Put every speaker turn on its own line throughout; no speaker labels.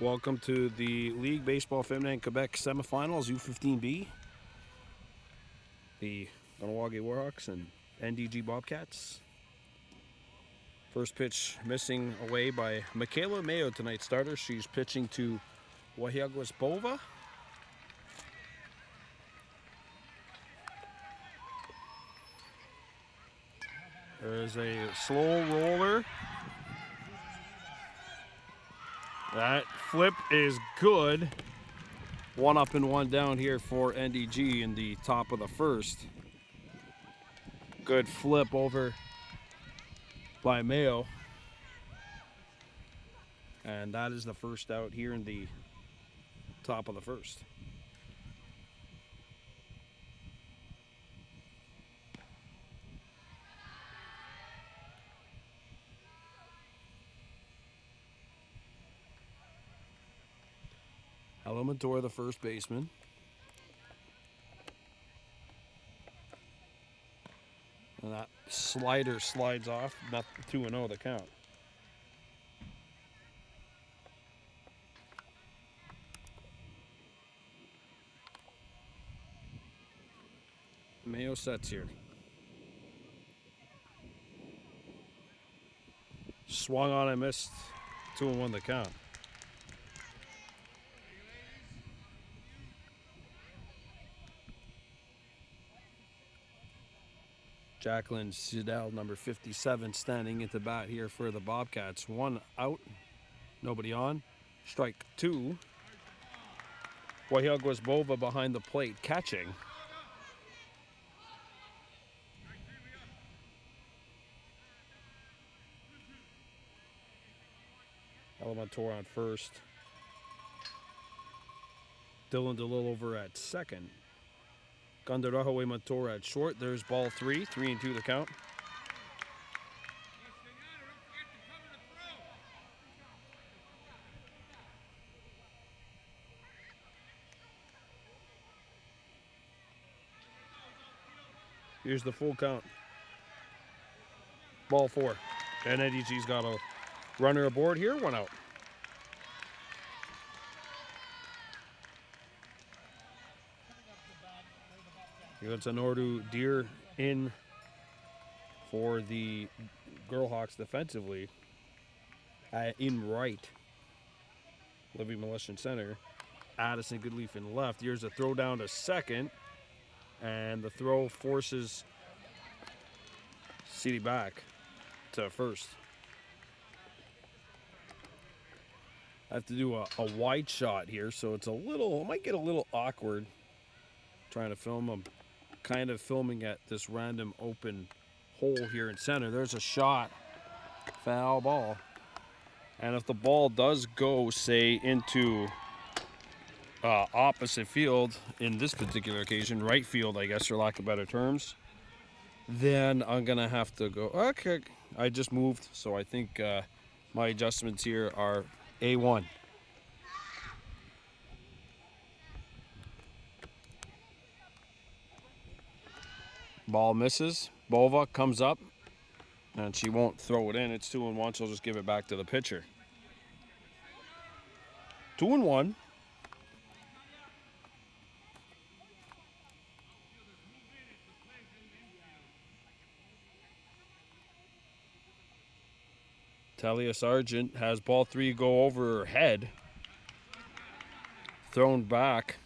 Welcome to the League Baseball Feminine Quebec semifinals, U15-B. The Kahnawake Warhawks and NDG Bobcats. First pitch missing away by Michaela Mayo, tonight's starter. She's pitching to Warhawks. There's a slow roller. That flip is good. One up and one down here for NDG in the top of the first. Good flip over by Mayo. And that is the first out here in the top of the first. Elementor, the first baseman. And that slider slides off, not 2-0 the count. Mayo sets here. Swung on and missed. 2-1 the count. Jacqueline Sidell, number 57, standing into bat here for the Bobcats. One out, nobody on. Strike two. Warhawks behind the plate, catching. Elementor on first. Dylan DeLille over at second. Gandarahawe Matora at short. There's ball three. 3-2 the count. Here's the full count. Ball four. And NDG's got a runner aboard here. One out. It's an Nordu Deer in for the Girlhawks defensively. In right. Libby Milish in center. Addison Goodleaf in left. Here's a throw down to second. And the throw forces CD back to first. I have to do a wide shot here, so it's it might get a little awkward trying to film them. Kind of filming at this random open hole here in center. There's a shot. Foul ball. And if the ball does go, say, into opposite field, in this particular occasion, right field, I guess, for lack of better terms, then I'm going to have to go, okay, I just moved, so I think my adjustments here are A1. Ball misses. Bova comes up, and she won't throw it in. It's 2-1. She'll just give it back to the pitcher. 2-1. Talia Sargent has ball three go over her head. Thrown back.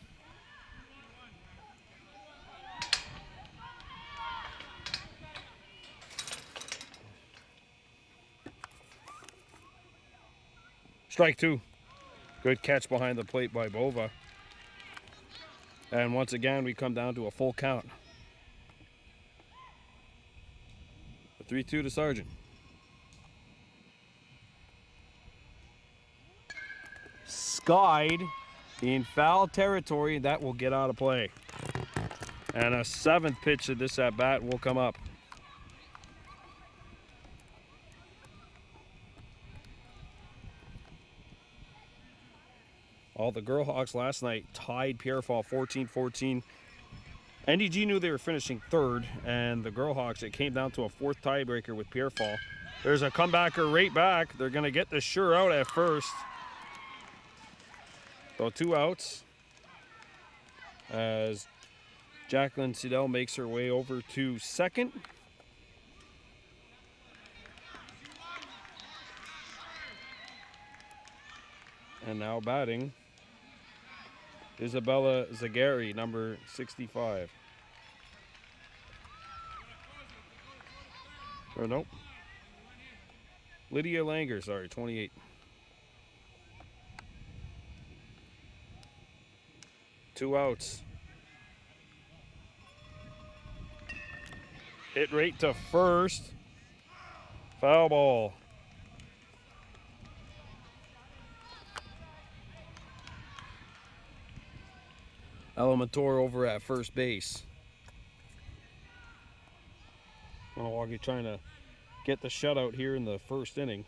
Strike two. Good catch behind the plate by Bova. And once again, we come down to a full count. 3-2 to Sargent. Skied in foul territory. That will get out of play. And a seventh pitch of this at bat will come up. All the Girlhawks last night tied Pierrefall 14-14. NDG knew they were finishing third, and the Girlhawks, it came down to a fourth tiebreaker with Pierrefall. There's a comebacker right back. They're going to get the sure out at first. So 2 outs as Jacqueline Siddell makes her way over to second. And now batting, Isabella Zagari, number 65. Or nope. Lydia Langer, sorry, 28. Two outs. Hit right to first. Foul ball. Elementor over at first base. Kahnawake trying to get the shutout here in the first inning.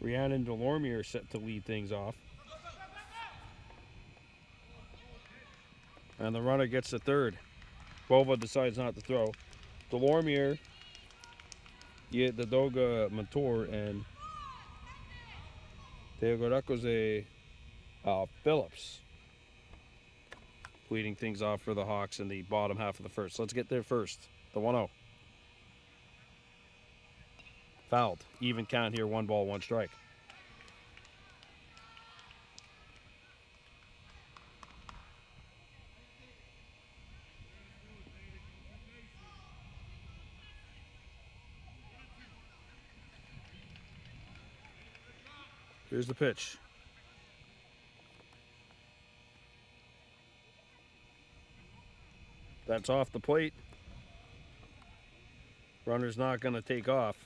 Rhiannon Delormier are set to lead things off. And the runner gets to third. Bova decides not to throw. Delormier, the Doga Mentor, and Teogorakoze Phillips leading things off for the Hawks in the bottom half of the first. Let's get there first. The 1-0. Fouled. Even count here, 1 ball, 1 strike. Here's the pitch. That's off the plate. Runner's not going to take off.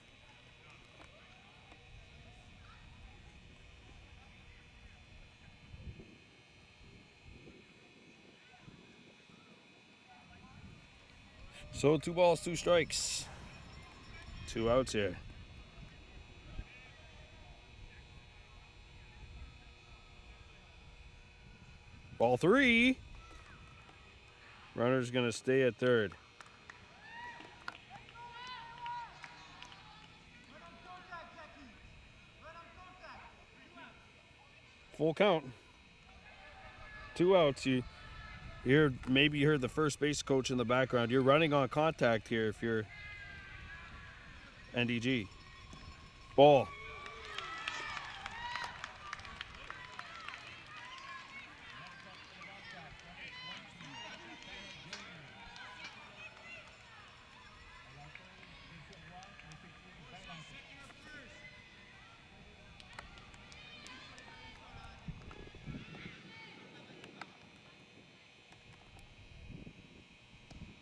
So 2 balls, 2 strikes. 2 outs here. Ball 3. Runner's going to stay at third. Full count. 2 outs. Maybe you heard the first base coach in the background. You're running on contact here if you're NDG. Ball.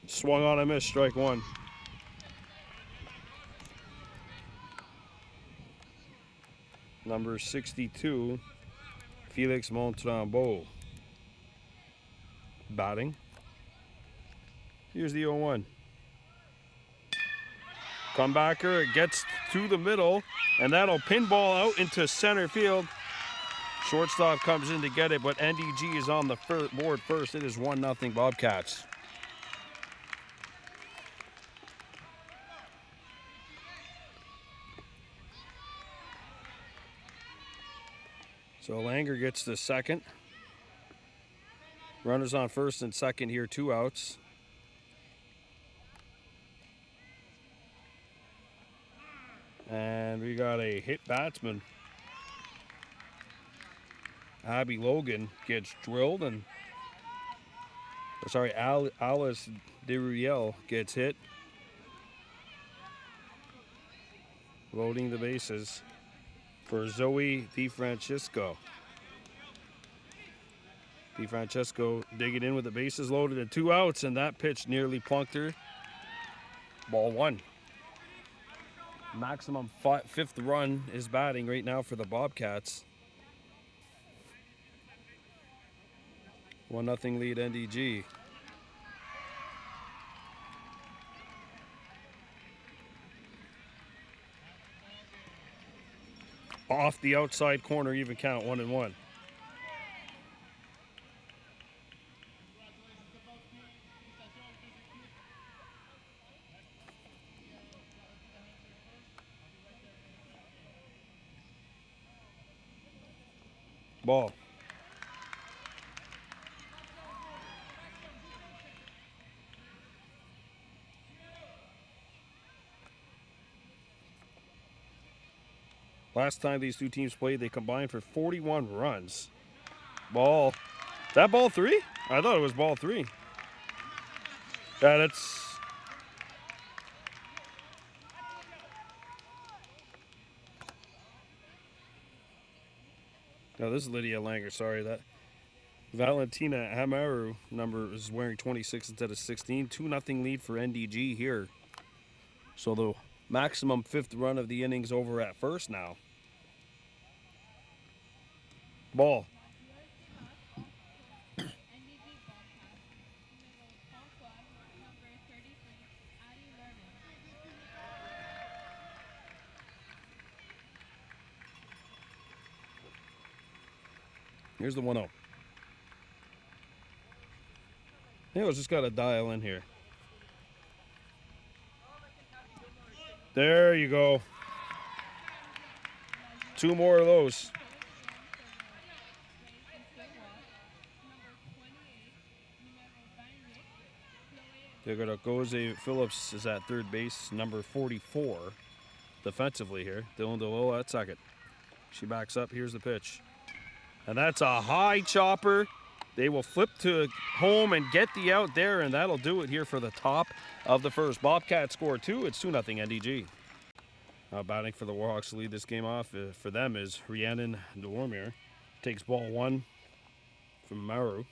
Swung on a miss, strike 1. Number 62, Felix Montrambeau. Batting. Here's the 0-1. Comebacker, it gets to the middle, and that'll pinball out into center field. Shortstop comes in to get it, but NDG is on the board first. It is 1-0 Bobcats. So Langer gets the second. Runners on first and second here, 2 outs. And we got a hit batsman. Abby Logan gets drilled, and Alice DeRuel gets hit. Loading the bases for Zoe DeFrancesco. DeFrancesco digging in with the bases loaded and 2 outs, and that pitch nearly plunked her. Ball 1. Maximum 5th run is batting right now for the Bobcats. 1-0 lead NDG. Off the outside corner, even count, 1-1. Ball. Last time these two teams played, they combined for 41 runs. Ball. Is that ball 3? I thought it was ball 3. Yeah, that's... No, this is Lydia Langer. Sorry, that Valentina Hamaru number is wearing 26 instead of 16. 2-0 lead for NDG here. So the maximum 5th run of the innings over at first now. Ball. Here's the 1-0. I just got to dial in here. There you go. 2 more of those. Goze Phillips is at third base, number 44. Defensively here. Dylan DeLola at second. She backs up. Here's the pitch. And that's a high chopper. They will flip to home and get the out there, and that'll do it here for the top of the first. Bobcats score 2. It's 2-0 NDG. Batting for the Warhawks to lead this game off for them is Rhiannon Delormier. Takes ball 1 from Maru.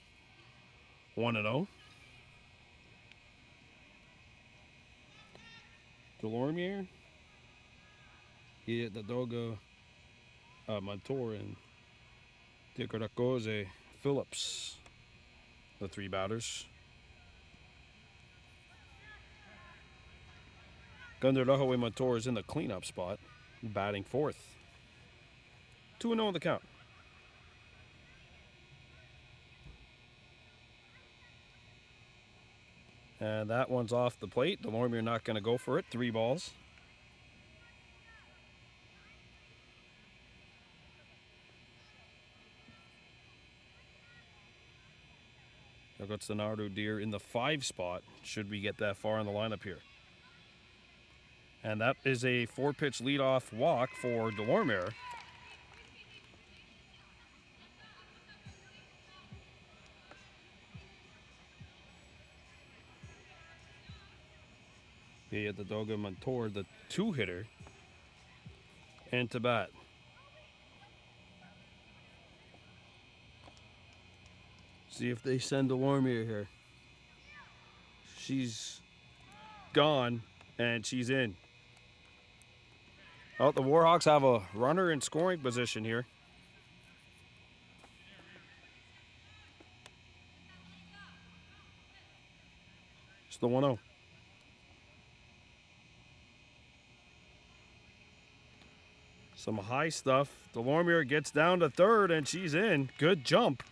1-0. Delormier. He hit the Doga Montour and Dicaracoze Phillips, the 3 batters. Gunder Rahaway Montour is in the cleanup spot, batting 4th. 2-0 in the count. And that one's off the plate. Delormier not going to go for it. 3 balls. There goes the Nardo Deer in the 5 spot, should we get that far in the lineup here. And that is a 4-pitch leadoff walk for Delormier. He had the Doga Montour, the 2-hitter, and to bat. See if they send Delormier here. She's gone, and she's in. Oh, the Warhawks have a runner in scoring position here. It's the 1-0. Some high stuff. Delormier gets down to third, and she's in. Good jump.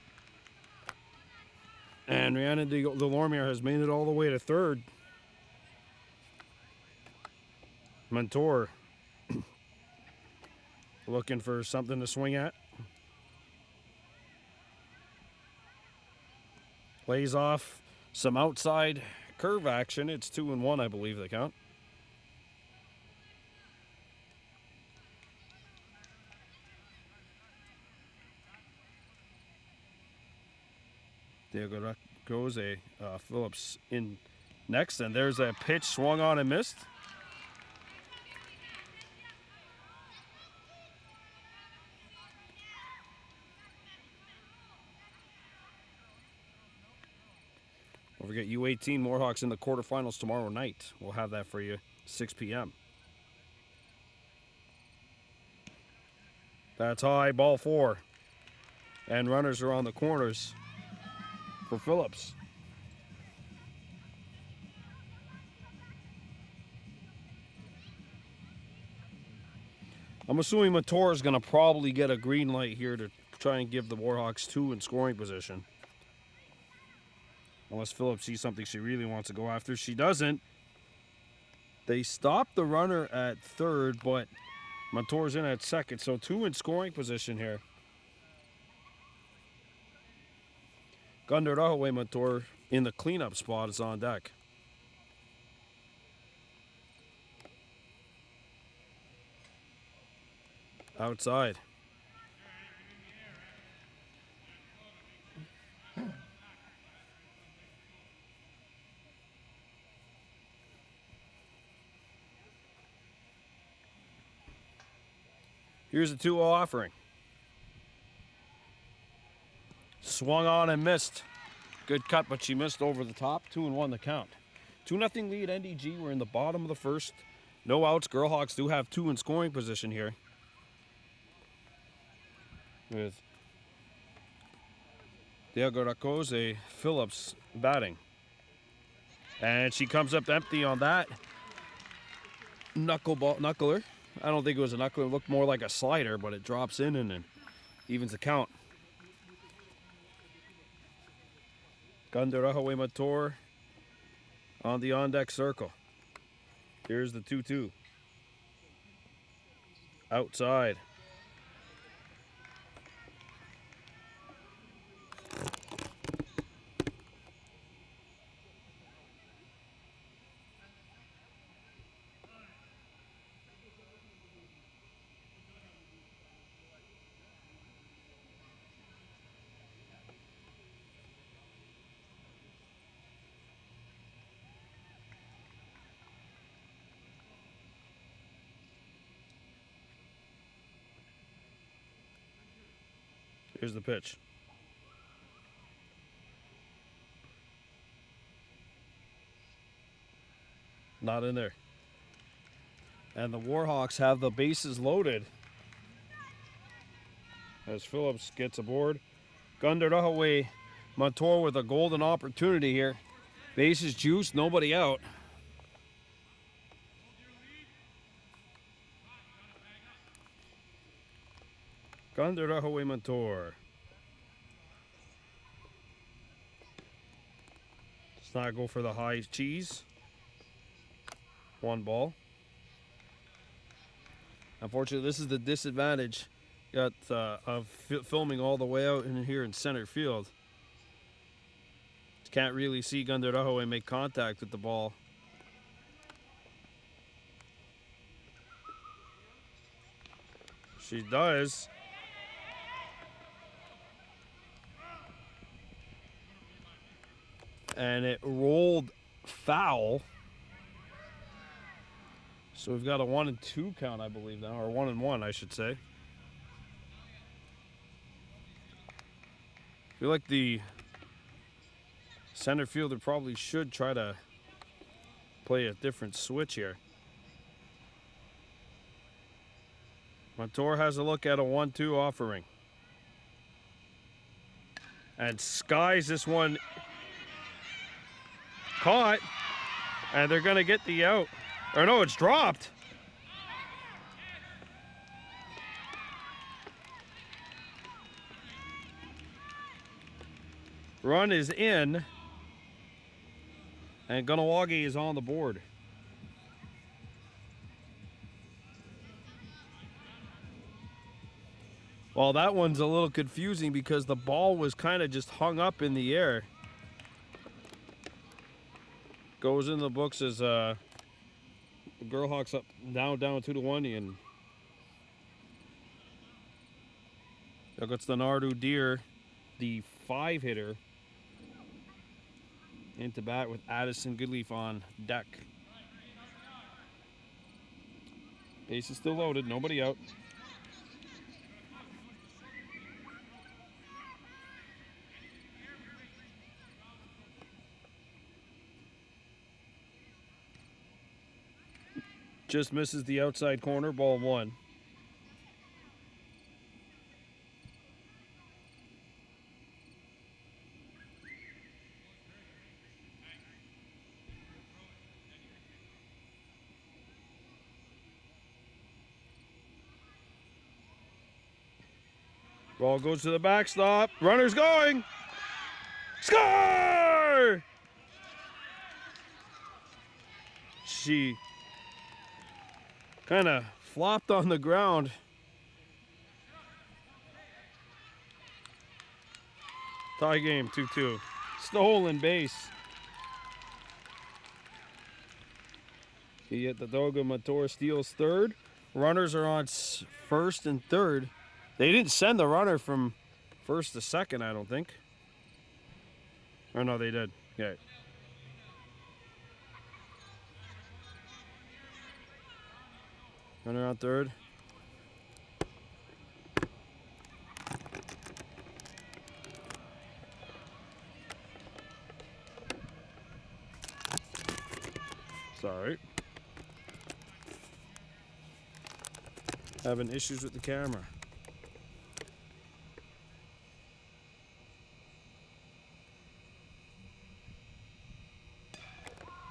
And Rhiannon Delormier has made it all the way to third. Montour looking for something to swing at. Lays off some outside curve action. It's 2-1, I believe, the count. Diego goes Phillips in next, and there's a pitch swung on and missed. Don't forget U18 Warhawks in the quarterfinals tomorrow night. We'll have that for you 6 p.m. That's high, ball 4. And runners are on the corners for Phillips. I'm assuming Montour is going to probably get a green light here to try and give the Warhawks 2 in scoring position. Unless Phillips sees something she really wants to go after. She doesn't. They stop the runner at third, but Montour's in at second. So 2 in scoring position here. Kahnawake motor in the cleanup spot is on deck. Outside. Here's a 2-0 offering. Swung on and missed. Good cut, but she missed over the top. 2-1 the count. 2-0 lead NDG. We're in the bottom of the first. No outs. Warhawks do have 2 in scoring position here. With Diego Phillips batting. And she comes up empty on that. Knuckler. I don't think it was a knuckler. It looked more like a slider, but it drops in and then evens the count. Kahnawake motor on the on-deck circle. Here's the 2-2. Outside. Here's the pitch. Not in there. And the Warhawks have the bases loaded as Phillips gets aboard. Kahnawake motor with a golden opportunity here. Bases juiced, nobody out. Kahnawake motor. Does not go for the high cheese. 1 ball. Unfortunately, this is the disadvantage of filming all the way out in here in center field. Can't really see Kahnawake make contact with the ball. She does. And it rolled foul. So we've got a 1-2 count, I believe now, or 1-1, I should say. I feel like the center fielder probably should try to play a different switch here. Motor has a look at a 1-2 offering. And skies this one caught. And they're going to get the out. Or no, it's dropped. Run is in. And Kahnawake is on the board. Well, that one's a little confusing because the ball was kind of just hung up in the air. Goes in the books as Warhawks up down 2-1, and it's the Nardu Deer, the 5-hitter, into bat with Addison Goodleaf on deck. Base is still loaded, nobody out. Just misses the outside corner, ball 1. Ball goes to the backstop. Runner's going. Score! She kind of flopped on the ground. Tie game, 2-2. Stolen base. He hit the Doga Mator steals third. Runners are on first and third. They didn't send the runner from first to second, I don't think. Or no, they did. Okay. Runner on third. Sorry. Having issues with the camera.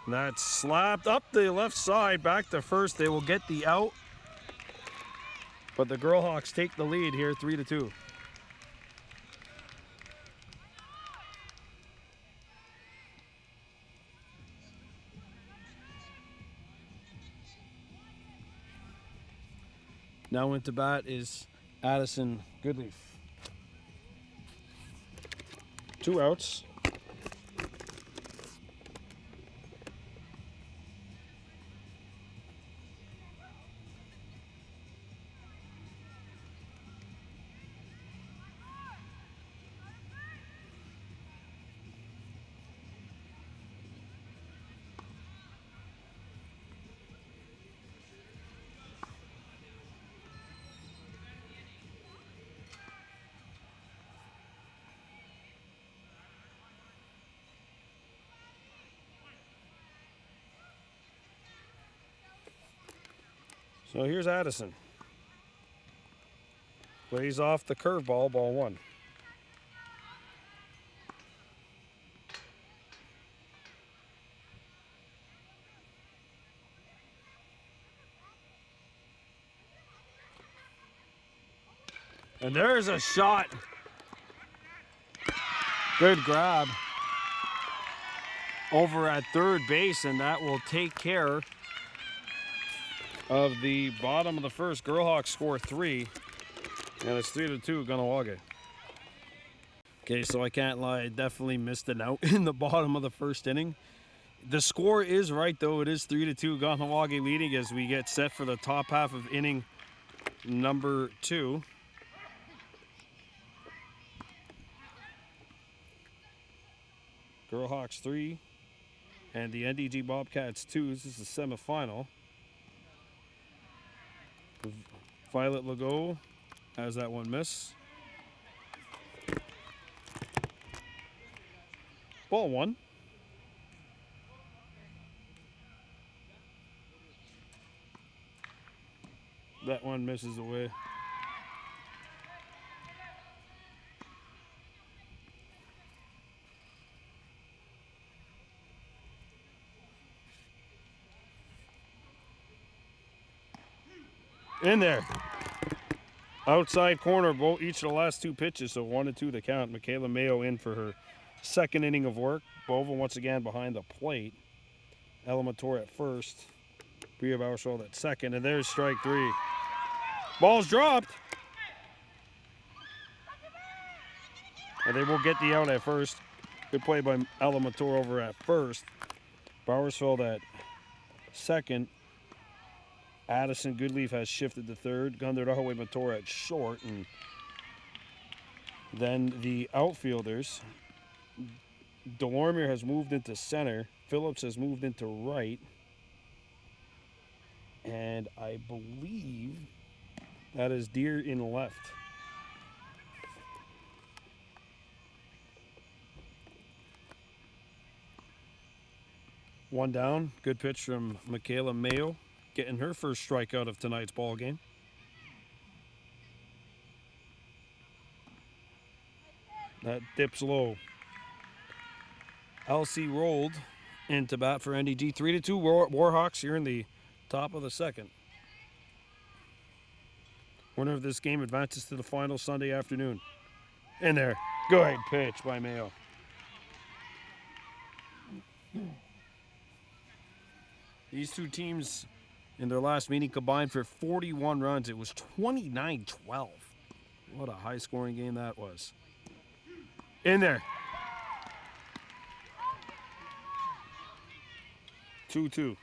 And that's slapped up the left side, back to first. They will get the out. But the Warhawks take the lead here, 3-2. Now into bat is Addison Goodleaf. 2 outs. So here's Addison. Plays off the curveball, ball 1. And there's a shot. Good grab over at third base, and that will take care of the bottom of the first. Warhawks score 3, and it's 3-2 Kahnawake. Okay, so I can't lie, I definitely missed an out in the bottom of the first inning. The score is right though, it is 3-2 Kahnawake leading as we get set for the top half of inning number 2. Warhawks 3 and the NDG Bobcats 2. This is the semifinal. Violet Legault has that one miss. Ball 1. That one misses away. In there. Outside corner, both each of the last 2 pitches, so 1-2 to count. Michaela Mayo in for her second inning of work. Bova once again behind the plate. Elamator at first. Bria Bauersfeld at second, and there's strike 3. Ball's dropped. And they will get the out at first. Good play by Elamator over at first. Bauersfeld at second. Addison Goodleaf has shifted to third. Gunder Rahaway Mator at short. And then the outfielders. Delormier has moved into center. Phillips has moved into right. And I believe that is Deer in left. One down. Good pitch from Michaela Mayo, getting her first strikeout of tonight's ball game. That dips low. LC rolled into bat for NDG. 3-2 Warhawks here in the top of the second. Winner of this game advances to the final Sunday afternoon. In there. Good pitch by Mayo. These two teams in their last meeting combined for 41 runs. It was 29-12. What a high-scoring game that was. In there. 2-2.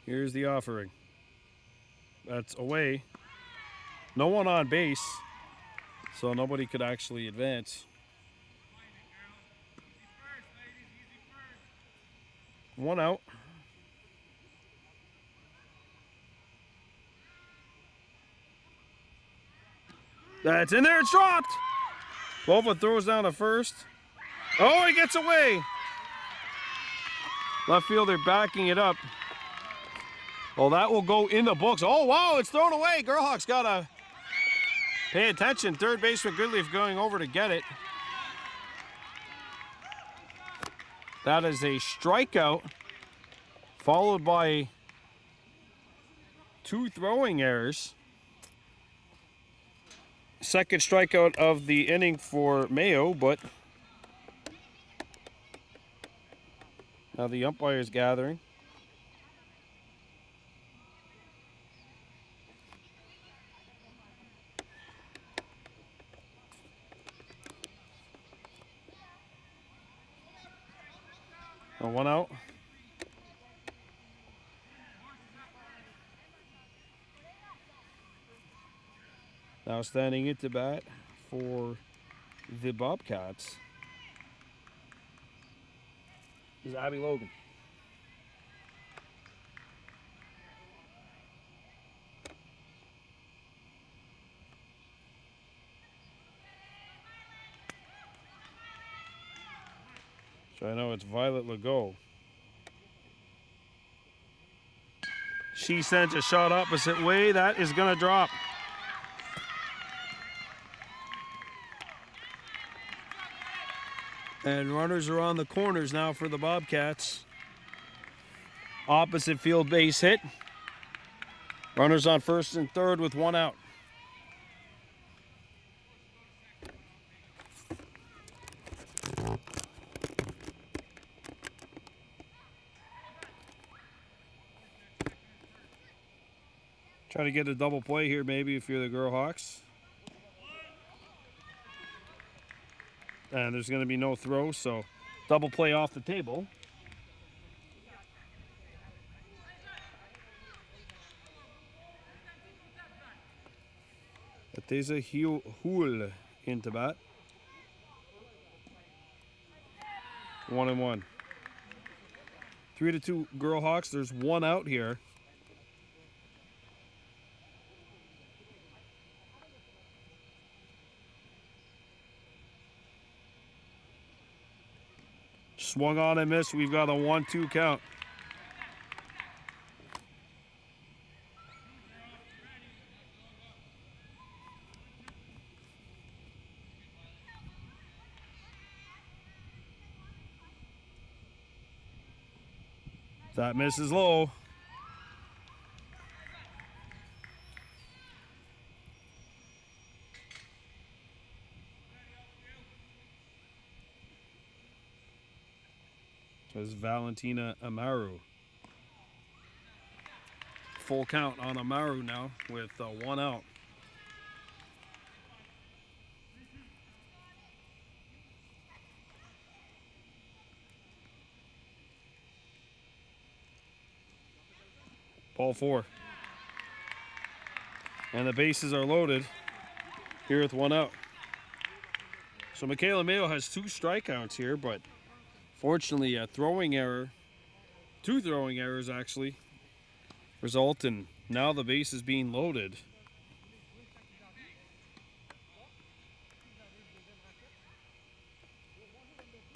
Here's the offering. That's away. No one on base, so nobody could actually advance. One out. That's in there. It's dropped. Bova throws down to first. Oh, he gets away. Left fielder backing it up. Well, that will go in the books. Oh, wow, it's thrown away. Warhawks got to pay attention. Third baseman Goodleaf going over to get it. That is a strikeout, followed by 2 throwing errors. Second strikeout of the inning for Mayo, but now the umpire is gathering. One out. Now standing into bat for the Bobcats is Abby Logan. So I know it's Violet Legault. She sends a shot opposite way. That is going to drop. And runners are on the corners now for the Bobcats. Opposite field base hit. Runners on first and third with 1 out. Try to get a double play here maybe if you're the Warhawks. And there's going to be no throw, so double play off the table. Ateza Huel into bat. 1-1. 3-2 Warhawks. There's 1 out here. Swung on and missed. We've got a 1-2 count. That misses low. Is Valentina Amaru. Full count on Amaru now with 1 out. Ball 4. And the bases are loaded here with 1 out. So Michaela Mayo has 2 strikeouts here, but fortunately, a throwing error, 2 throwing errors actually, result in now the base is being loaded.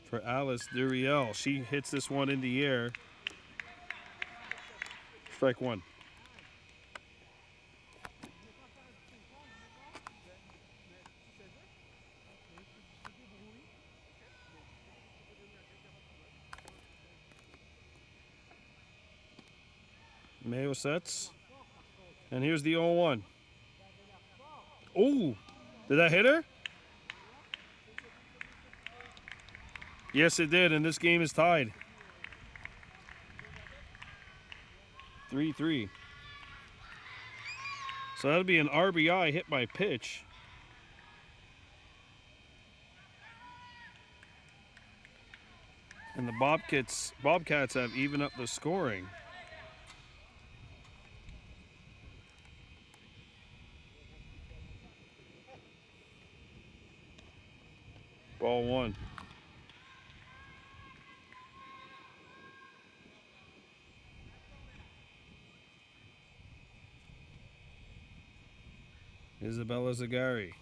For Alice Duriel, she hits this one in the air. Strike 1. Mayo sets. And here's the 0-1. Oh, did that hit her? Yes, it did, and this game is tied. 3-3. So that'll be an RBI hit by pitch. And the Bobcats have evened up the scoring. Ball one. Isabella Zagari.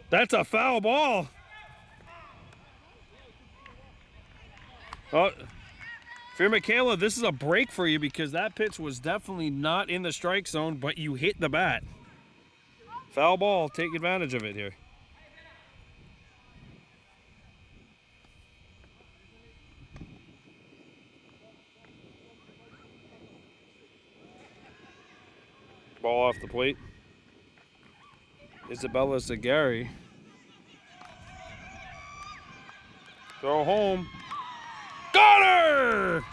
That's a foul ball. Oh, for Michaela, this is a break for you because that pitch was definitely not in the strike zone, but you hit the bat. Foul ball, take advantage of it here. Ball off the plate. Isabella Zagari. Throw home. Got her!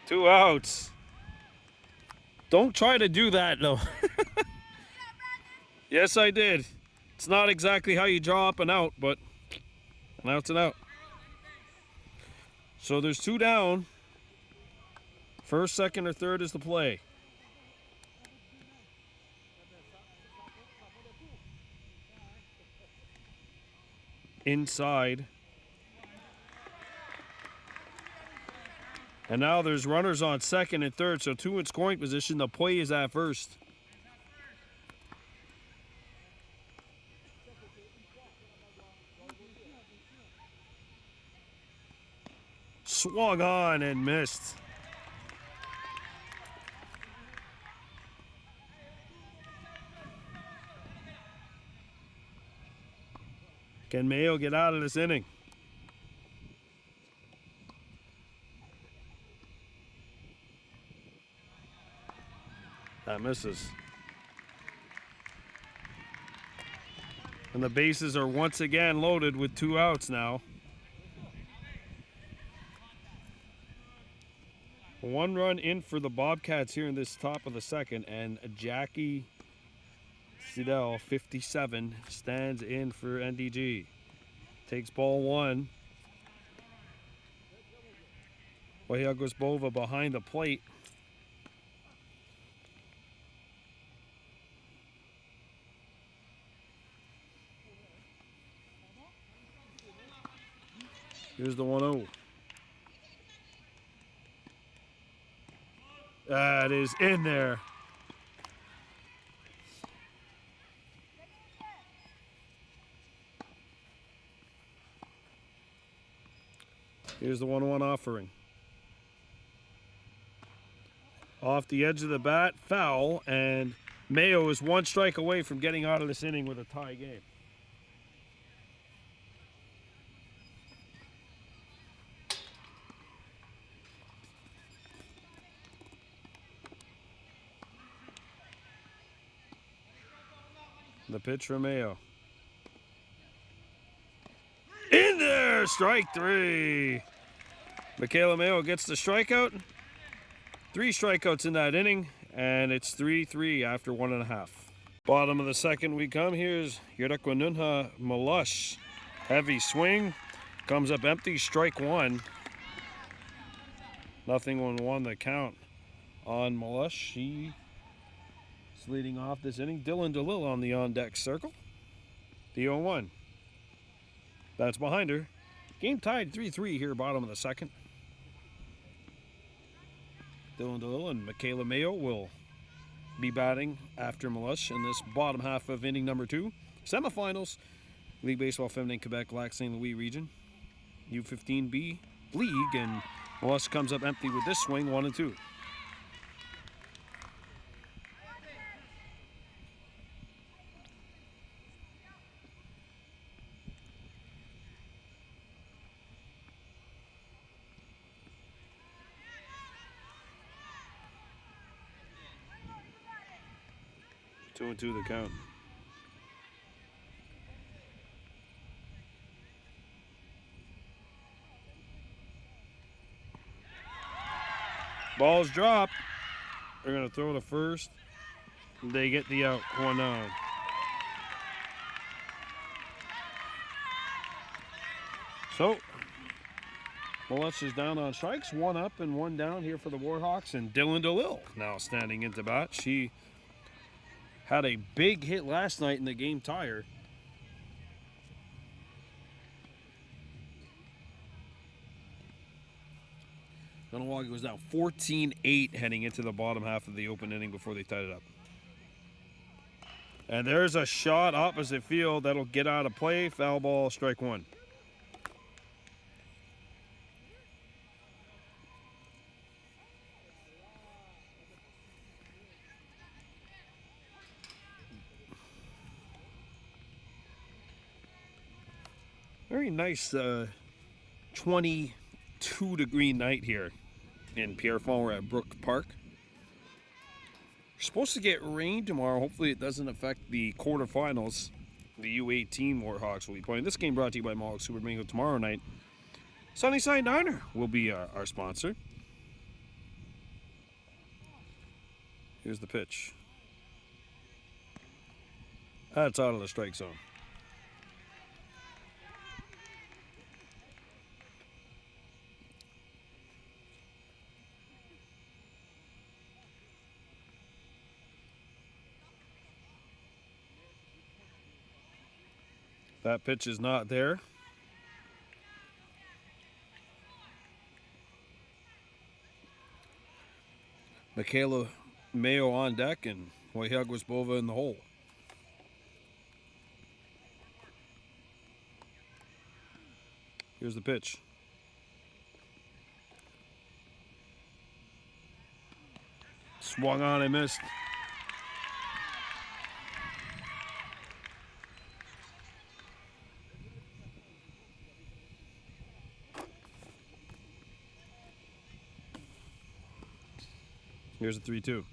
2 outs. Don't try to do that, though. Yes, I did. It's not exactly how you draw up an out, but an out's an out. So there's 2 down. First, second, or third is the play. Inside. And now there's runners on second and third, so 2 in scoring position. The play is at first. Swung on and missed. Can Mayo get out of this inning? That misses. And the bases are once again loaded with 2 outs now. 1 run in for the Bobcats here in this top of the second, and Jackie Sidell, 57, stands in for NDG. Takes ball 1. Warhawks Bova behind the plate. Here's the 1-0. That is in there. Here's the 1-1 offering. Off the edge of the bat, foul, and Mayo is 1 strike away from getting out of this inning with a tie game. The pitch from Mayo. In there, strike 3. Michaela Mayo gets the strikeout. 3 strikeouts in that inning, and it's 3-3 after 1.5. Bottom of the second we come. Here's Yerekwanunha Malush. Heavy swing. Comes up empty, strike 1. Nothing on 1 the count on Malush. She is leading off this inning. Dylan DeLille on the on-deck circle. The 0-1. That's behind her. Game tied 3-3 here, bottom of the second. Dylan DeLille and Michaela Mayo will be batting after Malush in this bottom half of inning number 2. Semifinals, League Baseball Feminine Quebec Lac St. Louis region. U15B League, and Malush comes up empty with this swing, 1-2. Two and 2 the count. Ball's dropped. They're going to throw to first. They get the out. 1 down. So, Molest is down on strikes. 1 up and 1 down here for the Warhawks. And Dylan DeLille now standing into bat. She had a big hit last night in the game tire. Kahnawake was down 14-8 heading into the bottom half of the open inning before they tied it up. And there's a shot opposite field that'll get out of play. Foul ball, strike 1. Very nice 22-degree night here in Pierrefonds. We're at Brook Park. We're supposed to get rain tomorrow. Hopefully it doesn't affect the quarterfinals. The U18 Warhawks will be playing. This game brought to you by Mohawk Super Bingo. Tomorrow night, Sunnyside Diner will be our sponsor. Here's the pitch. That's out of the strike zone. That pitch is not there. Michaela Mayo on deck and Warhawks in the hole. Here's the pitch. Swung on and missed. Here's a 3-2.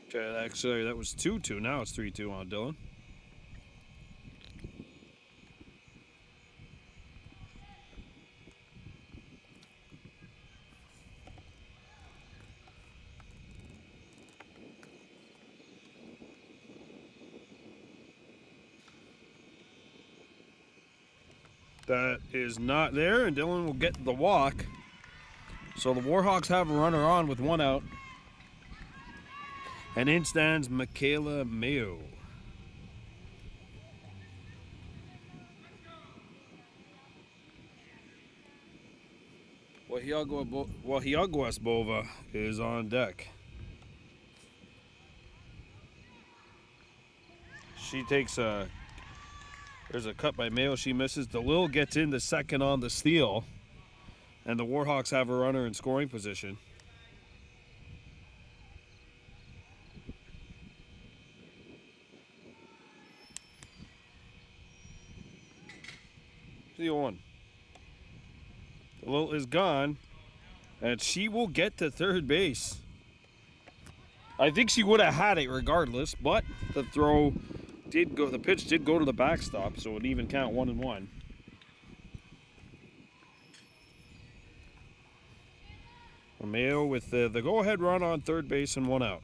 Okay, actually that was 2-2. Now it's 3-2 on Dylan. That is not there, and Dylan will get the walk. So the Warhawks have a runner on with 1 out. And in stands Michaela Mayo. Warhawks Bova is on deck. She takes a... There's a cut by Mayo. She misses. DeLille gets in the second on the steal. And the Warhawks have a runner in scoring position. Steal 1. DeLille is gone. And she will get to third base. I think she would have had it regardless, but the throw did go, the pitch did go to the backstop, so it would even count 1-1. Mayo with the go-ahead run on third base and 1 out.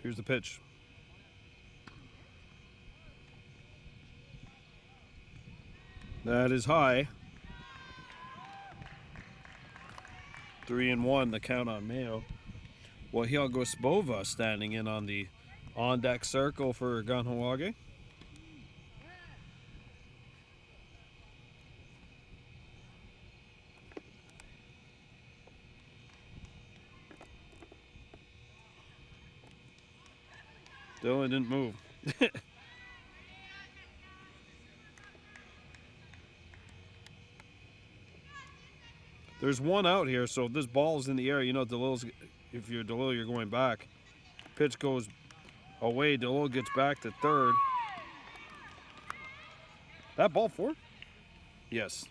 Here's the pitch. That is high. 3-1, the count on Mayo. Warhawks Bova standing in on the on-deck circle for Kahnawake. Dylan didn't move. There's 1 out here, so if this ball is in the air, you know DeLille's, if you're DeLille, you're going back. Pitch goes away. DeLille gets back to third. That ball four? Yes.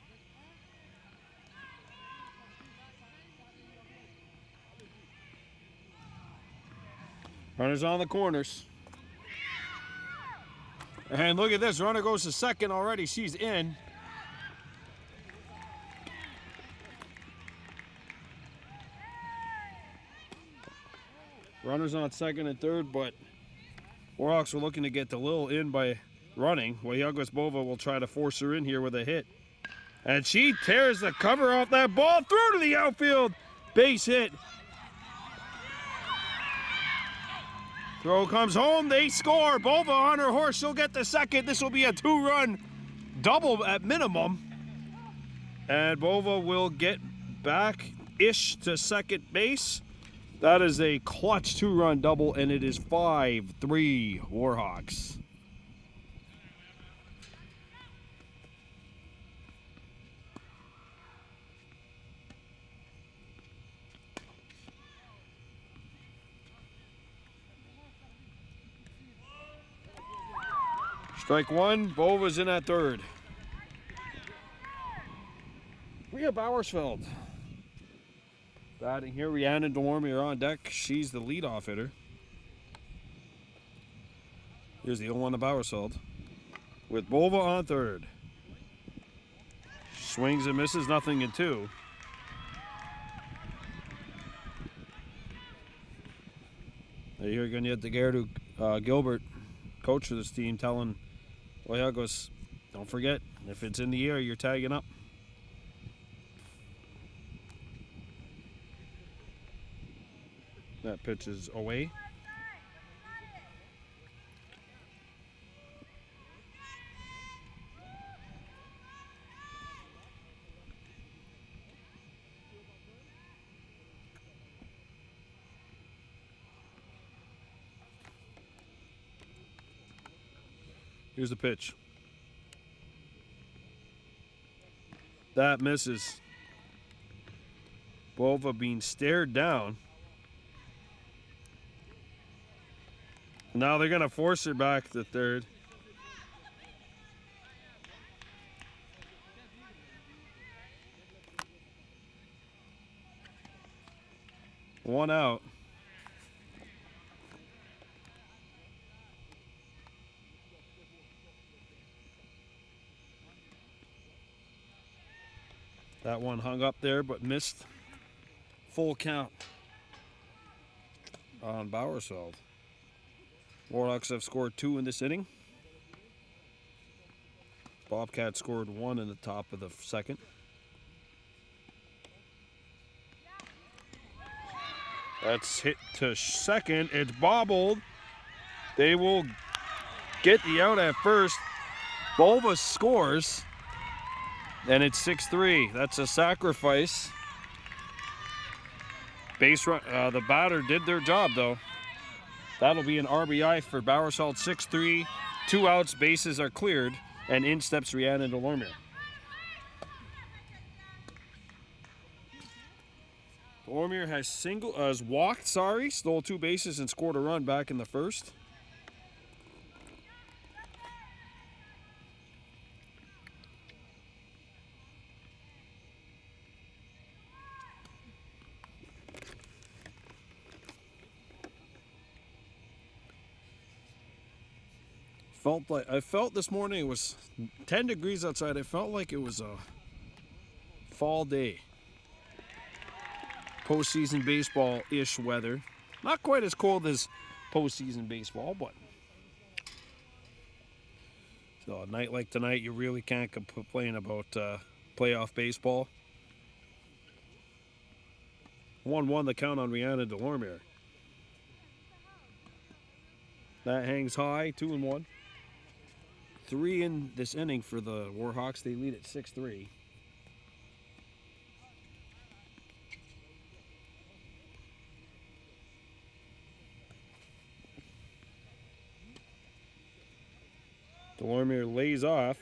Runners on the corners. And look at this. Runner goes to second already. She's in. Runners on second and third, but Warhawks were looking to get DeLille in by running. Wayagos-Bova will try to force her in here with a hit. And she tears the cover off that ball through to the outfield. Base hit. Throw comes home. They score. Bova on her horse. She'll get the second. This will be a two-run double at minimum. And Bova will get back-ish to second base. That is a clutch two-run double, and it is 5-3 Warhawks. Strike one, Bova's in at third. Rhea Bowersfeld batting here. Rhiannon Delorme are on deck. She's the leadoff hitter. Here's the 0-1 to Bowersfeld with Bova on third. Swings and misses, nothing in two. You're going to get the Gerdu Gilbert, coach of this team, telling Wayagos, don't forget, if it's in the air, you're tagging up. That pitch is away. Here's the pitch. That misses. Bova being stared down. Now they're going to force her back to third. One out. That one hung up there but missed. Full count on Bowersfeld. Warhawks have scored 2 in this inning. Bobcats scored 1 in the top of the second. That's hit to second. It's bobbled. They will get the out at first. Bova scores. And it's 6-3. That's a sacrifice. Base run. The batter did their job, though. That'll be an RBI for Bowersfeld. 6-3. 2 outs. Bases are cleared. And in steps Rhiannon Delorme. Delorme has walked, stole 2 bases and scored a run back in the first. I felt this morning it was 10 degrees outside. I felt like it was a fall day. Postseason baseball-ish weather. Not quite as cold as postseason baseball, but so a night like tonight, you really can't complain about playoff baseball. 1-1 the count on Rhiannon Delorme. That hangs high, 2-1. 3 in this inning for the Warhawks. They lead at 6-3. Delorme lays off.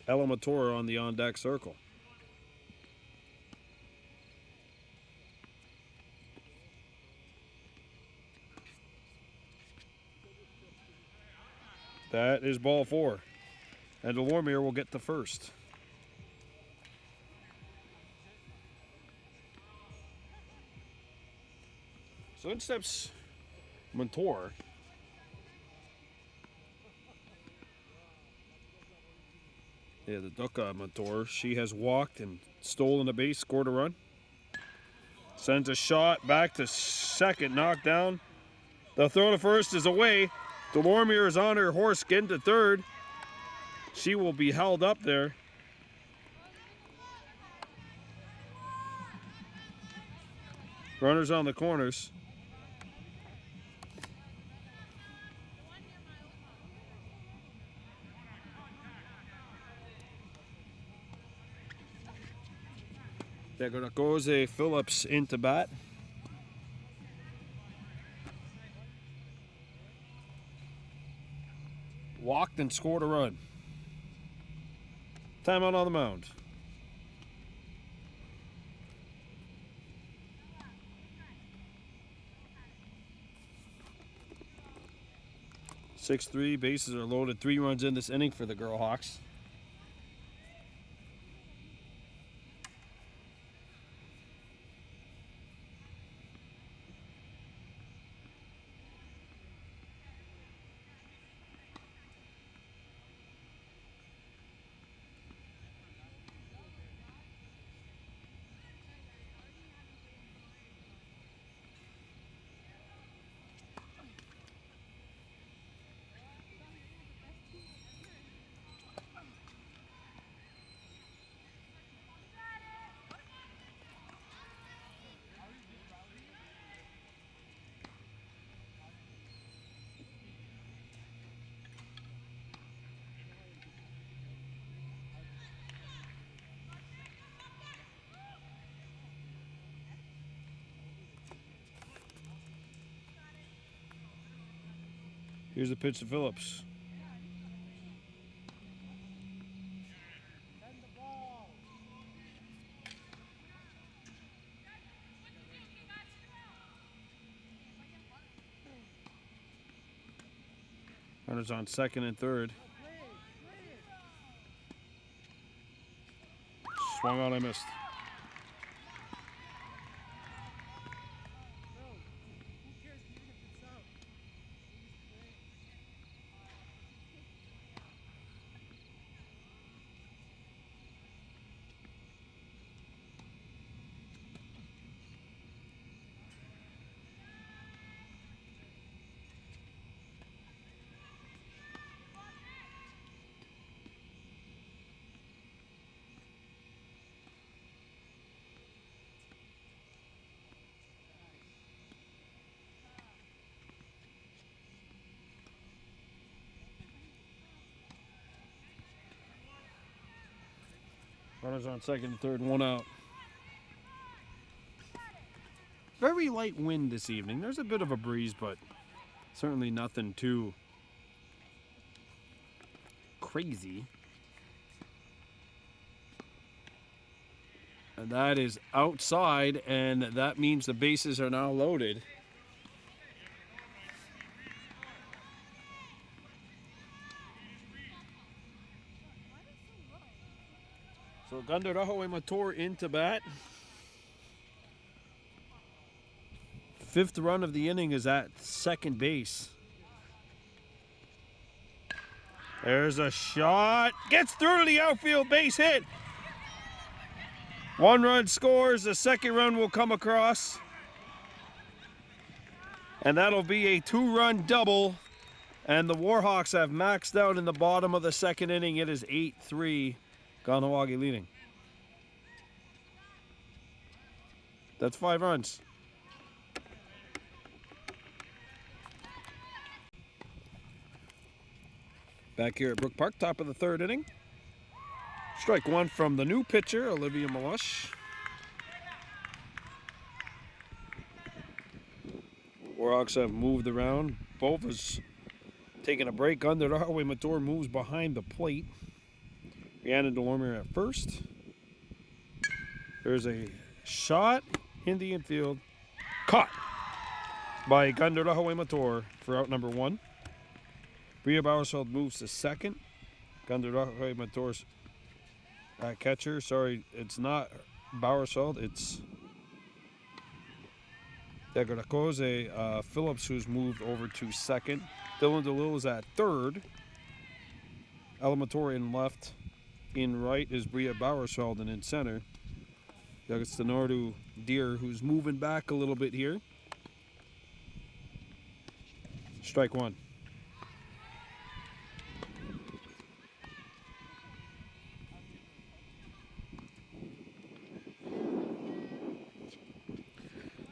Ella Matora on the on-deck circle. That is ball 4. And Delormier will get the first. So in steps Montour. Yeah, the Ducka Montour. She has walked and stolen a base, scored a run. Sends a shot back to second, knocked down. The throw to first is away. Delormier is on her horse, getting to third. She will be held up there. Runners on the corners. There goes a Phillips into bat. Walked and scored a run. Timeout on the mound. Six-3, bases are loaded. 3 runs in this inning for the Warhawks. Here's the pitch to Phillips. Runners on second and third. Swung on, I missed. Runners on second and third, 1 out. Very light wind this evening. There's a bit of a breeze, but certainly nothing too crazy. And that is outside, and that means the bases are now loaded. So Kahnawake Montour into bat. 5th run of the inning is at second base. There's a shot. Gets through to the outfield, base hit. 1 run scores. The second run will come across. And that'll be a 2-run double. And the Warhawks have maxed out in the bottom of the second inning. It is 8-3. Kahnawake leading. That's 5 runs. Back here at Brook Park, top of the 3rd inning. Strike 1 from the new pitcher, Olivia Malush. Warhawks have moved around. Both is taking a break. Kahnawake Montour moves behind the plate. Rhiannon Delormier at first. There's a shot in the infield. Caught by Kahnawake Montour for out number 1. Bria Bowersfeld moves to second. Kahnawake Mators at catcher. Sorry, it's not Bowersfeld. It's Degracoze Phillips, who's moved over to second. Dylan DeLille is at third. Elementore in left. In right is Bria Bowersfeld, and in center, Degracoze Deer, who's moving back a little bit here. Strike one.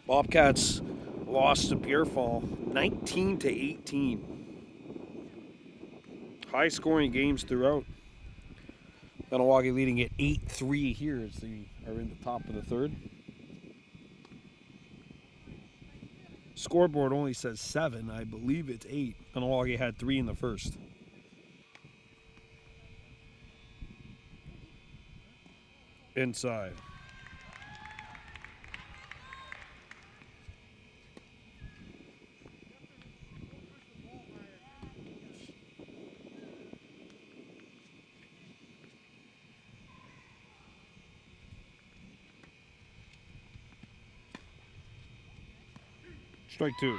Bobcats lost to Pierrefall 19-18. High scoring games throughout. Kahnawake leading at 8-3 here as they are in the top of the third. Scoreboard only says 7. I believe it's 8. Kahnawake had 3 in the first. Inside. Strike two.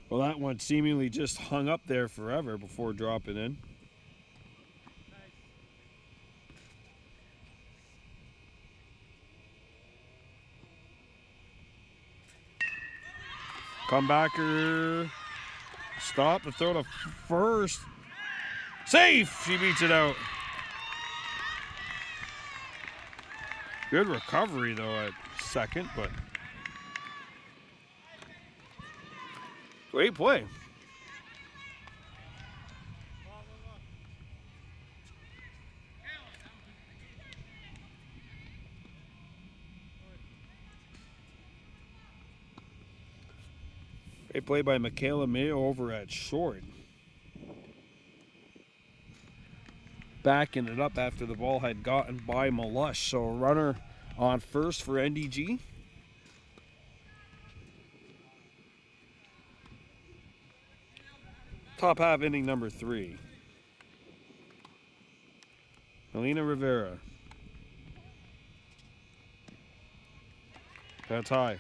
Well, that one seemingly just hung up there forever before dropping in. Comebacker. Stop the throw to first. Safe! She beats it out. Good recovery, though, at second, but great play. Great play by Michaela Mayo over at short. Backing it up after the ball had gotten by Malush. So a runner on first for NDG. Top half inning number 3. Melina Rivera. That's high.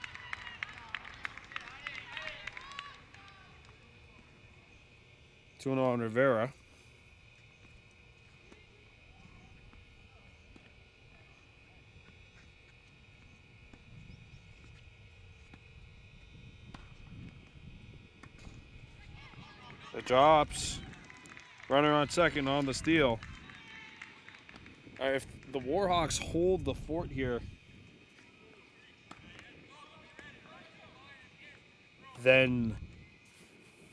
Two on Rivera. It drops. Runner on second on the steal. All right, if the Warhawks hold the fort here, then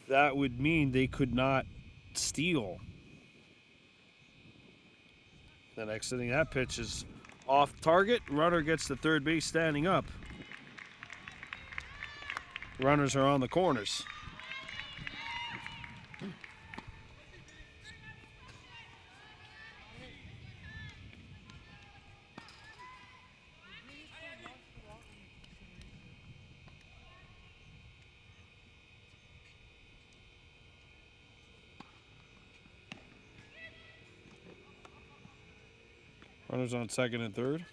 that would mean they could not steal. The next inning, that pitch is off target. Runner gets to third base standing up. Runners are on the corners. Runners on second and third.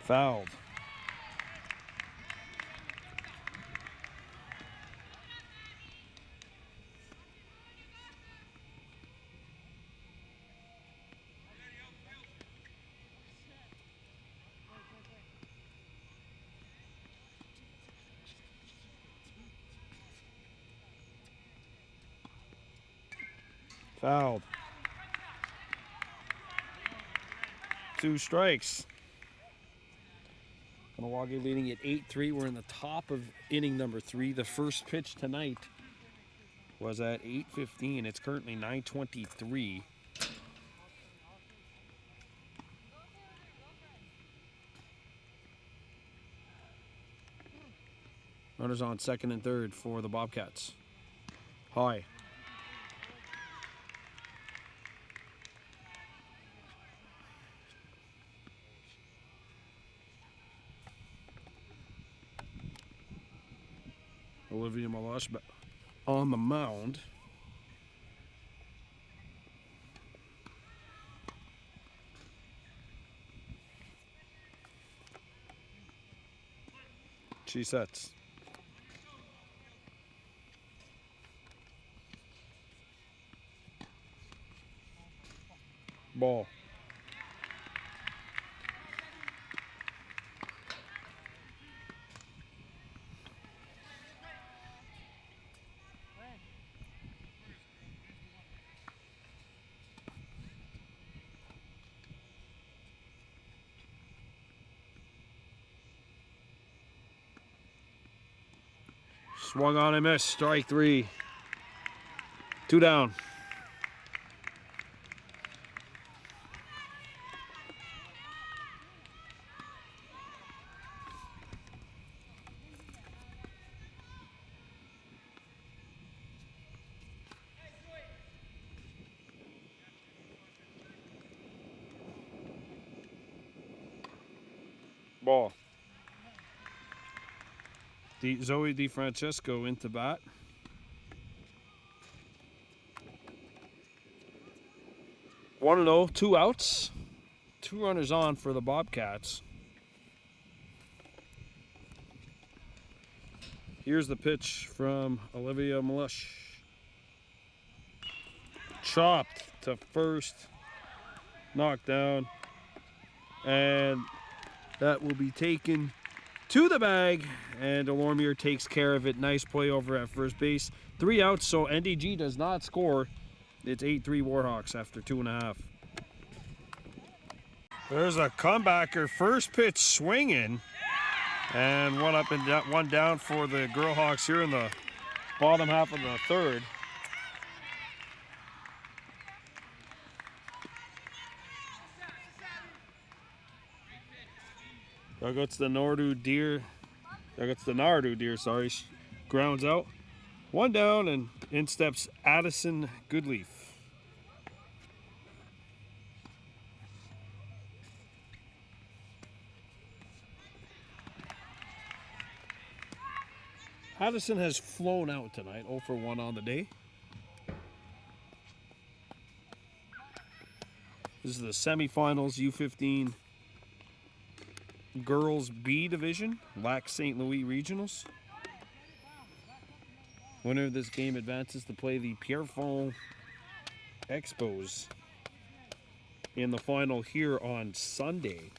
Fouled. Fouled. 2 strikes. Kahnawake leading at 8-3. We're in the top of inning number 3. The first pitch tonight was at 8:15. It's currently 9:23. Runners on second and third for the Bobcats. High. Olivia Malash on the mound. She sets. Ball. Swung on and missed. Strike three. 2 down. Ball. Zoe DiFrancesco into bat. One and 0, 2 outs. 2 runners on for the Bobcats. Here's the pitch from Olivia Malush. Chopped to first. Knocked down. And that will be taken to the bag. And Delormier takes care of it. Nice play over at first base. 3 outs, so NDG does not score. It's 8-3 Warhawks after 2.5. There's a comebacker. First pitch swinging. And one up and down, one down for the Girlhawks here in the bottom half of the third. That's the Nardu Deer, sorry. Grounds out. One down, and in steps Addison Goodleaf. Addison has flown out tonight, 0 for 1 on the day. This is the semifinals, U15 Girls B Division, Lac St. Louis Regionals. Winner of this game advances to play the Pierrefonds Expos in the final here on Sunday.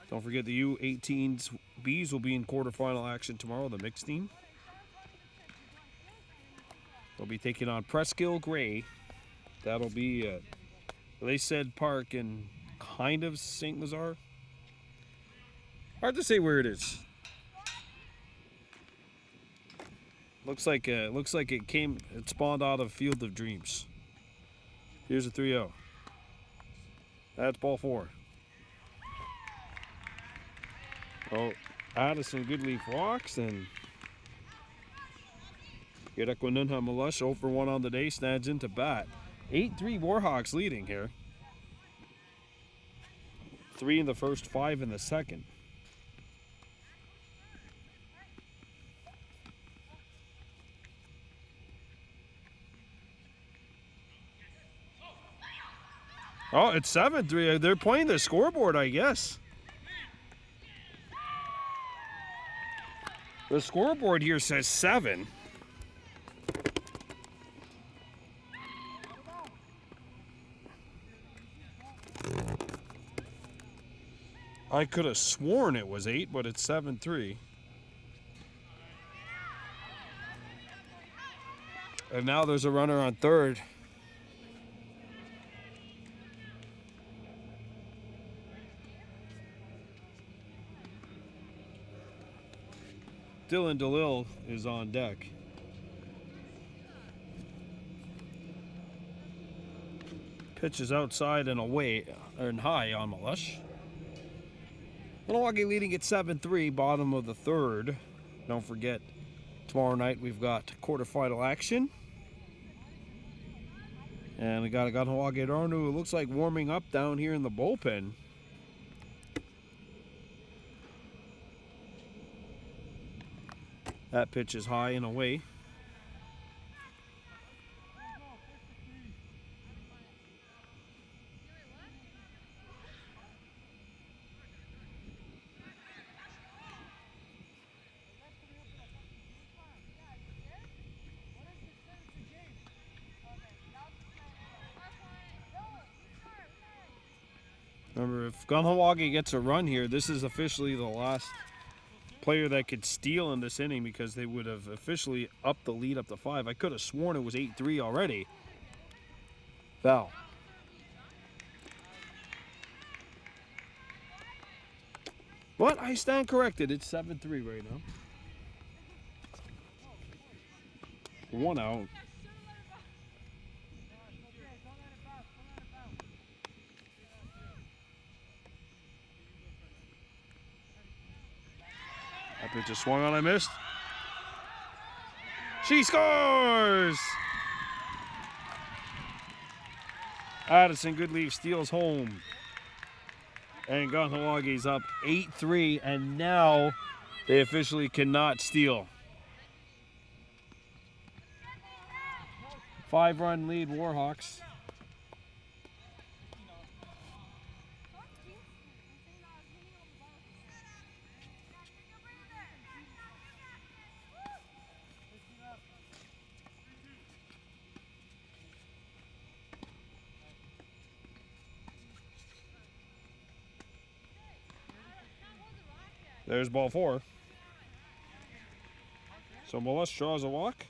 Don't forget the U18s Bs will be in quarterfinal action tomorrow, the mixed team. They'll be taking on Presqu'île Gray. That'll be at Laced Park in kind of St. Lazare. Hard to say where it is. Looks like it spawned out of Field of Dreams. Here's a 3-0. That's ball 4. Oh, Addison Goodleaf walks, and Yerekununha Malush 0 for 1 on the day, stands into bat. 8-3 Warhawks leading here. 3 in the first, 5 in the second. Oh, it's 7-3. They're playing the scoreboard, I guess. The scoreboard here says 7. I could have sworn it was 8, but it's 7-3. And now there's a runner on third. Dylan DeLille is on deck. Pitch is outside and away, and high on Malush. Kahnawake leading at 7-3, bottom of the third. Don't forget, tomorrow night we've got quarterfinal action. And we got a Kahnawake Arnu, it looks like warming up down here in the bullpen. That pitch is high and away. Remember, if Kahnawake gets a run here, this is officially the last player that could steal in this inning because they would have officially upped the lead up to 5. I could have sworn it was 8-3 already. Foul. But I stand corrected. It's 7-3 right now. 1 out. That pitch just swung on, I missed. She scores! Addison Goodleaf steals home. And Kahnawake's up 8-3, and now they officially cannot steal. 5-run lead, Warhawks. There's ball 4. So Mollusk draws a walk.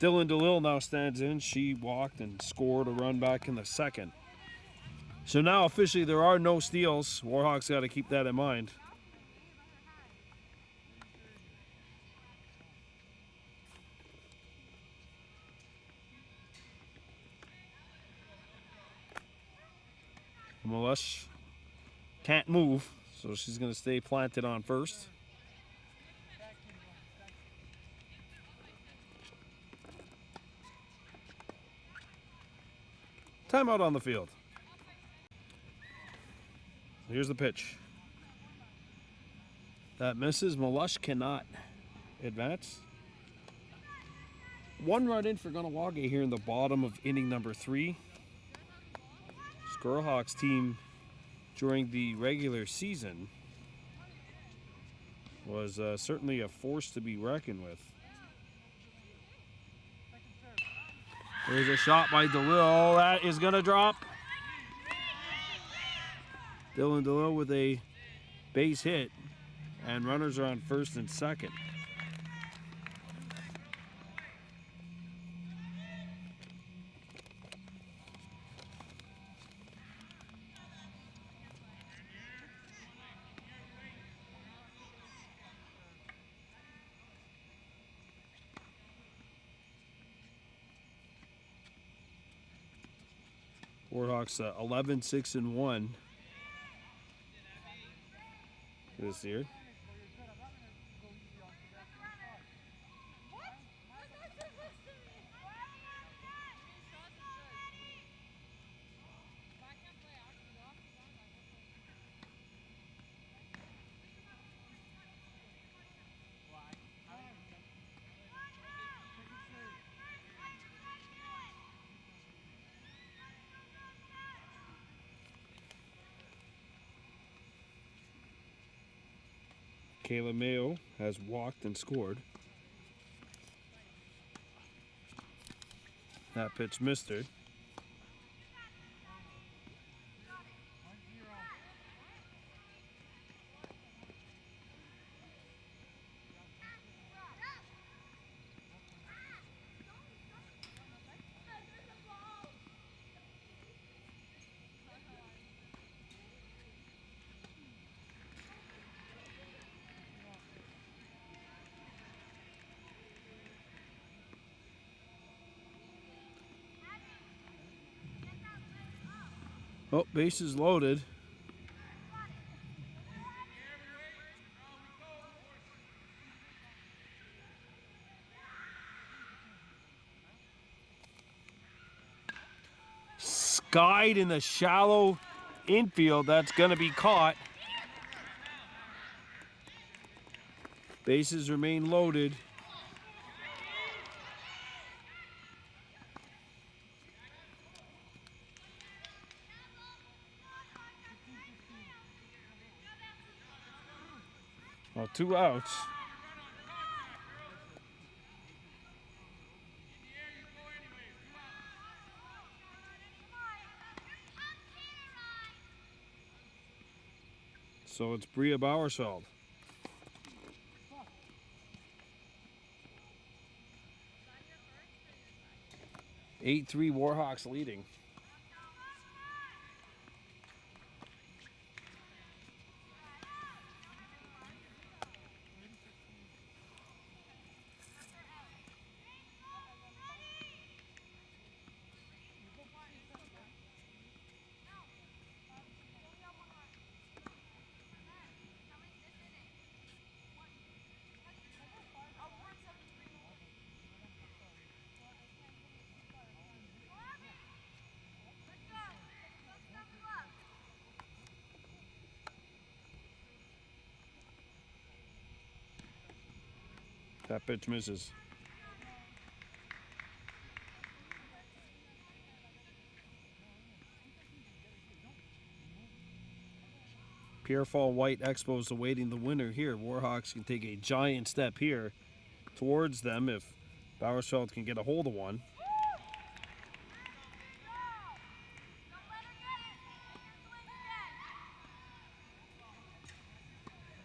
Dylan DeLille now stands in. She walked and scored a run back in the second. So now officially there are no steals. Warhawks got to keep that in mind. Mollusk can't move, so she's going to stay planted on first. Timeout on the field. Here's the pitch. That misses. Mollusk cannot advance. 1 run in for Kahnawake here in the bottom of inning number 3. Warhawks team during the regular season was certainly a force to be reckoned with. There's a shot by DeLille. That is going to drop. Dylan DeLille with a base hit, and runners are on first and second. Warhawks 11-6-1 this year. Kayla Mayo has walked and scored. That pitch missed her. Oh, bases loaded. guide in the shallow infield. That's going to be caught. Bases remain loaded. Well, 2 outs. So it's Bria Bowersfeld. 8-3 Warhawks leading. That pitch misses. Pierre-Fall White Expos awaiting the winner here. Warhawks can take a giant step here towards them if Bowersfeld can get a hold of one.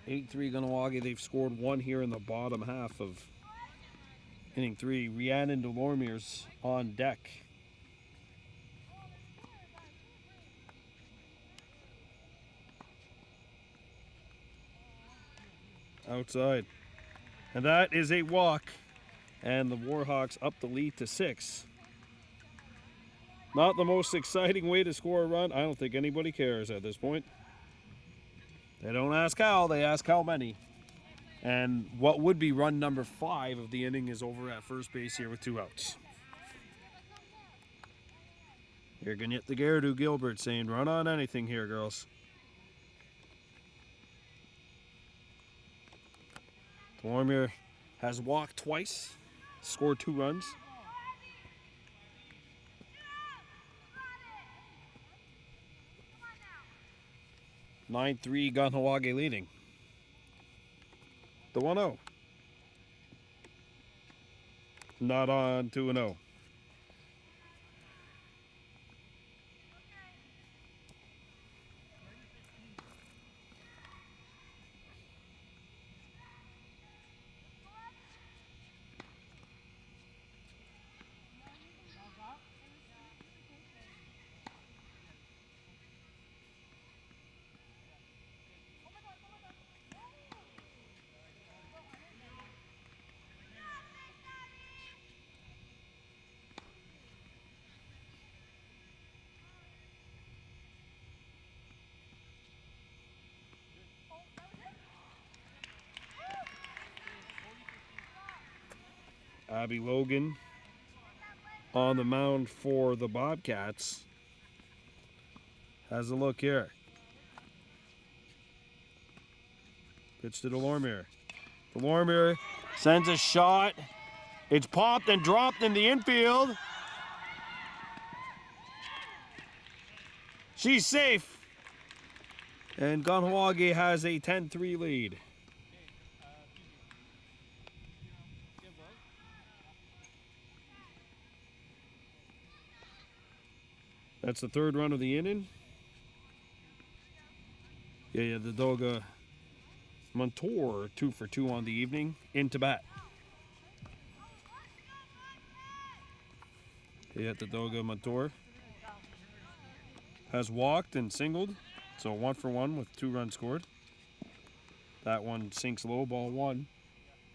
(8-3) Kahnawake. They've scored 1 here in the bottom half of inning 3. Rhiannon Delormere's on deck. Outside. And that is a walk. And the Warhawks up the lead to 6. Not the most exciting way to score a run. I don't think anybody cares at this point. They don't ask how, they ask how many. And what would be run number 5 of the inning is over at first base here with 2 outs. You're going to get the Garrido Gilbert saying, run on anything here, girls. Delormere has walked twice, scored 2 runs. (9-3) Kahnawake leading. The 1-0. Not on 2-0. Abby Logan on the mound for the Bobcats. Has a look here. Pitch to Delormere. Delormere sends a shot. It's popped and dropped in the infield. She's safe. And Kahnawake has a 10-3 lead. That's the 3rd run of the inning. Yeah, the Doga Montour 2 for 2 on the evening into bat. Yeah, the Doga Montour has walked and singled, so 1 for 1 with 2 runs scored. That one sinks low, ball 1.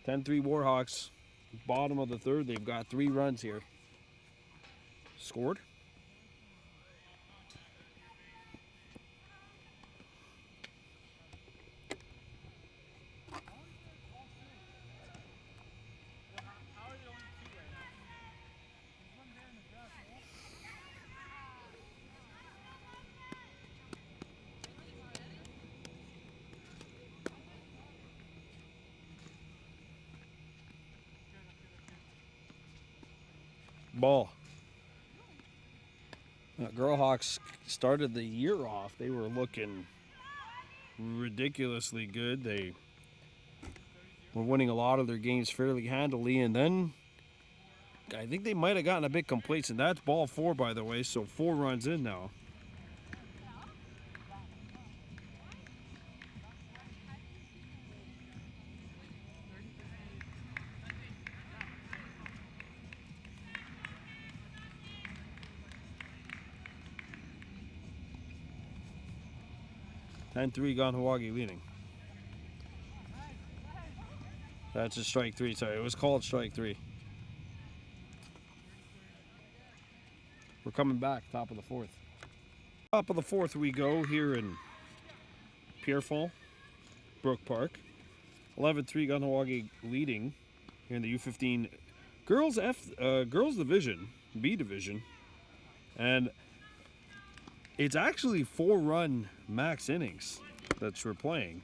10-3 Warhawks, bottom of the 3rd. They've got 3 runs here scored. ball. Warhawks started the year off. They were looking ridiculously good. They were winning a lot of their games fairly handily, and then I think they might have gotten a bit complacent. That's ball 4, by the way, so 4 runs in now. (10-3) Kahnawake leading. That's a strike 3. Sorry, it was called strike 3. We're coming back, top of the 4th. Top of the 4th we go here in Pierrefall, Brook Park. 11-3 Kahnawake leading here in the U15 girls girls division, B division, and it's actually 4-run max innings that we're playing.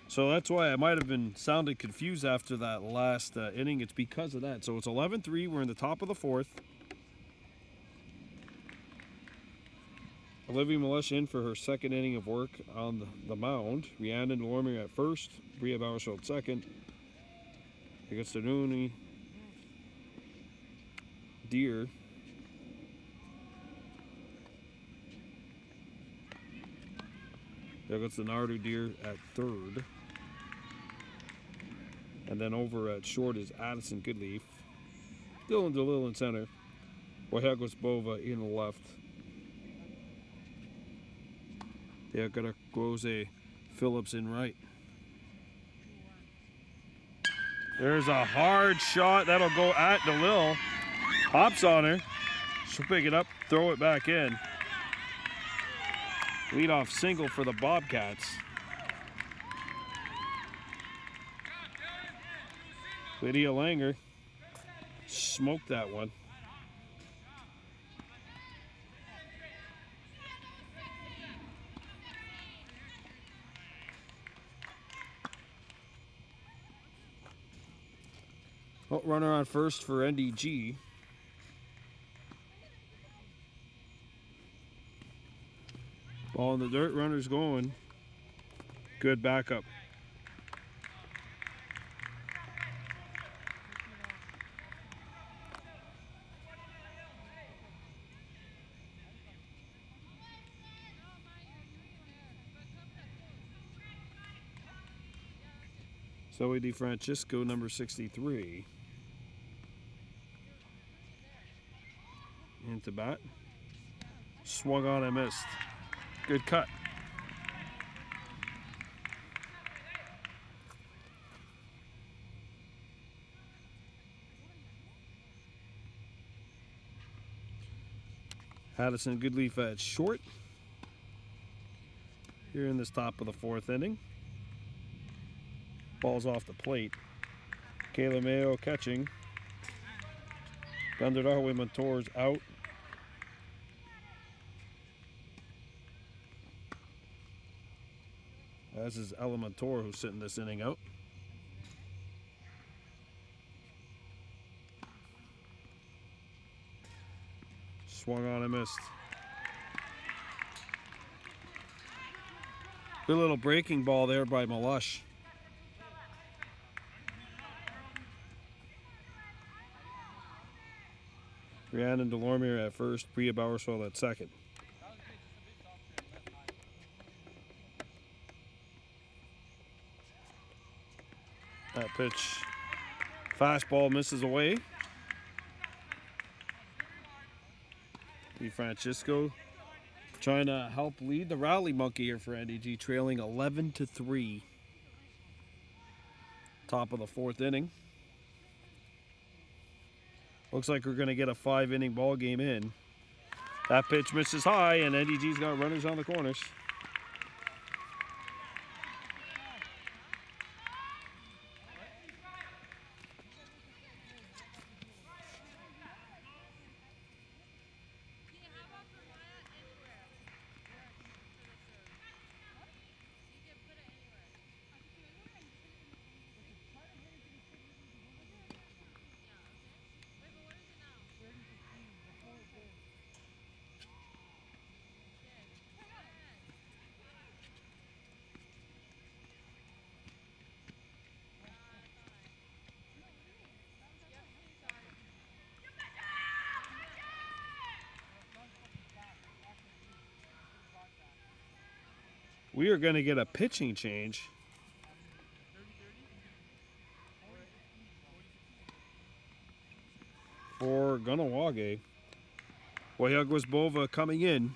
So that's why I might have been sounded confused after that last inning. It's because of that. So it's 11-3. We're in the top of the 4th. Olivia Malesh in for her second inning of work on the mound. Rhiannon Lormier at first. Bria Bowersfeld second. Against Danuni Deer. There goes the Nardu Deer at third. And then over at short is Addison Goodleaf. Dylan DeLille in center. Warhawks Bova in the left. Yeah, got a Gose Phillips in right. There's a hard shot. That'll go at DeLille. Hops on her. She'll pick it up, throw it back in. Leadoff single for the Bobcats. Lydia Langer smoked that one. Oh, runner on first for NDG. Ball in the dirt, runner's going. Good backup. Zoe DeFrancisco, number 63. Into bat. Swung on and missed. Good cut. Addison Goodleaf at short. Here in this top of the 4th inning. Ball's off the plate. Kayla Mayo catching. Gundardarwe Montour's out. As is Ella Montour, who's sitting this inning out. Swung on and missed. Good little breaking ball there by Malush. Rhiannon Delormier at first, Bria Bowersfeld at second. That pitch, fastball misses away. DeFrancisco trying to help lead the rally monkey here for NDG, trailing 11-3. Top of the 4th inning. Looks like we're going to get a 5-inning ball game in. That pitch misses high, and NDG's got runners on the corners. We are going to get a pitching change. For Kahnawake. Warhawks coming in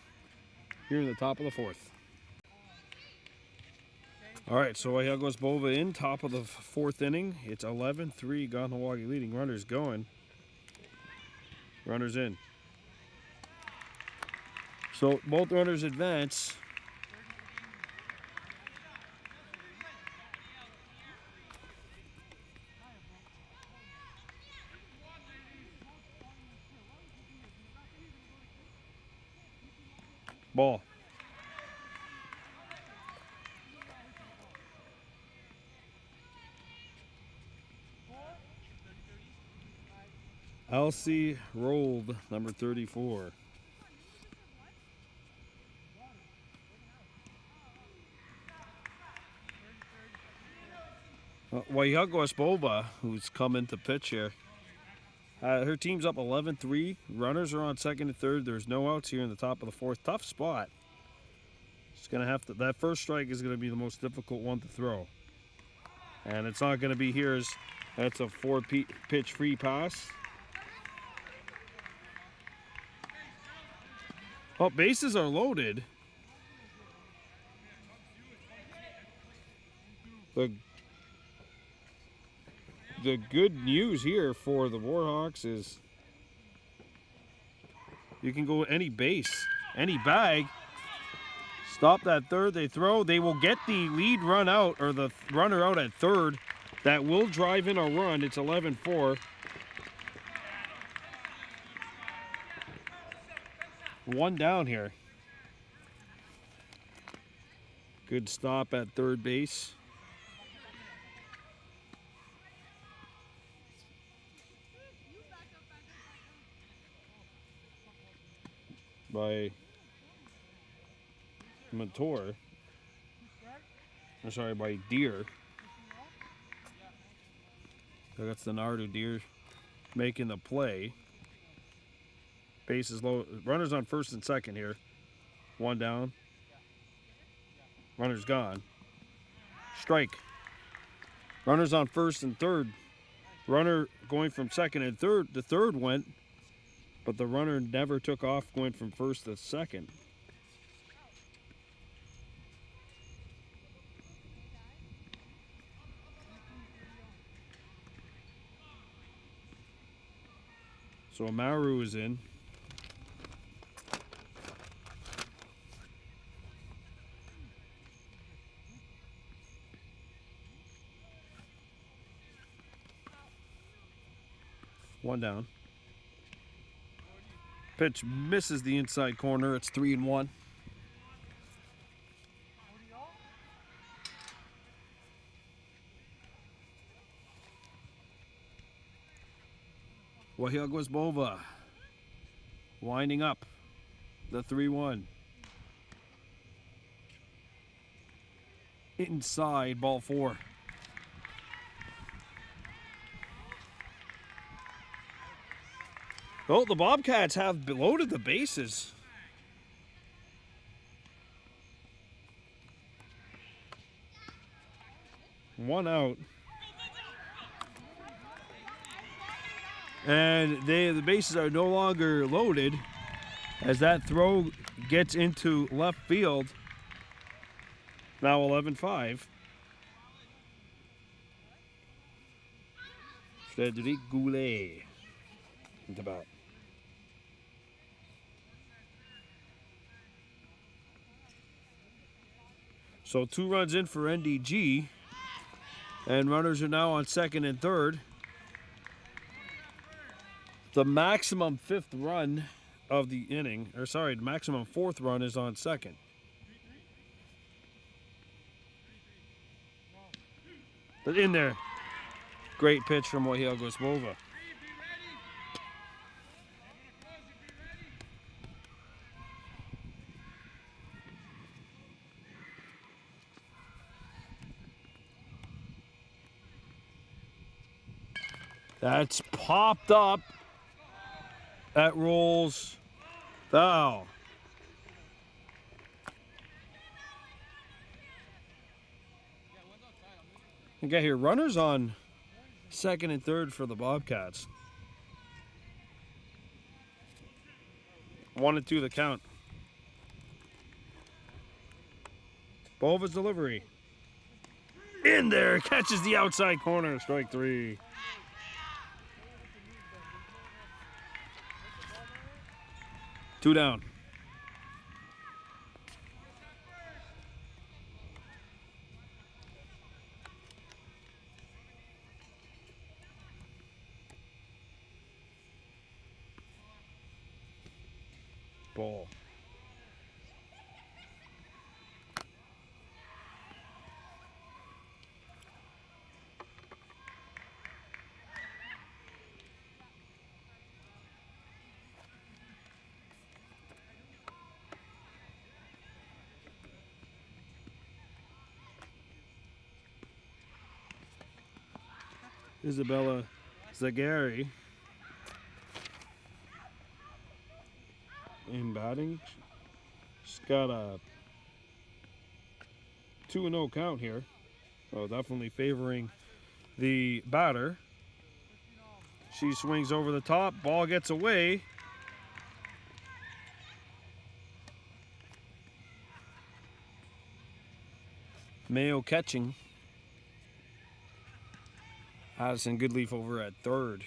here in the top of the fourth. All right, so Warhawks in top of the fourth inning. It's 11-3, Kahnawake leading. Runners going. Runners in. So both runners advance. Ball. Elsie rolled, number 34. Warhawks, who's coming to pitch here. Her team's up 11-3. Runners are on second and third. There's no outs here in the top of the fourth. Tough spot. It's gonna have to. That first strike is gonna be the most difficult one to throw, and it's not gonna be here. That's a 4-pitch free pass. Oh, bases are loaded. The good news here for the Warhawks is you can go any base, any bag. Stop that third, they throw. They will get the lead run out, or the runner out at third. That will drive in a run. It's 11-4. One down here. Good stop at third base. By Mentor. I'm sorry, by Deer. That's the Nardo Deer making the play. Bases low. Runners on first and second here. One down. Runner's gone. Strike. Runners on first and third. Runner going from second and third. The third went, but the runner never took off going from first to second. So Amaru is in. One down. Pitch misses the inside corner. It's 3-1. Warhawks winding up the 3-1. Inside, ball 4. Oh, the Bobcats have loaded the bases. One out. And the bases are no longer loaded as that throw gets into left field. Now 11-5. Frederic Goulet into bat. So 2 runs in for NDG, and runners are now on second and third. The maximum 5th run of the inning, or sorry, the maximum 4th run is on second. But in there, great pitch from Warhawks. That's popped up. That rolls foul. I got here runners on second and third for the Bobcats. 1-2 the count. Bova's delivery. In there, catches the outside corner, strike 3. Two down. Ball. Isabella Zagari in batting. She's got a 2-0 count here. So definitely favoring the batter. She swings over the top. Ball gets away. Mayo catching. Addison Goodleaf over at third.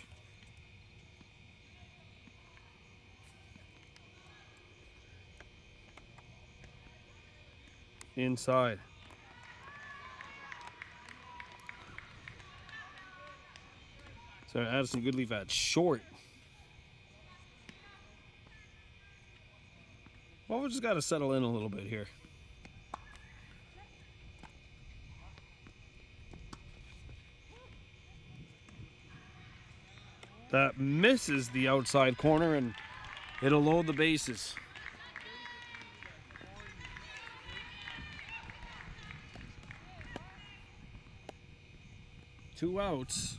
Inside. So Addison Goodleaf at short. Well, we just got to settle in a little bit here. That misses the outside corner and it'll load the bases. Two outs.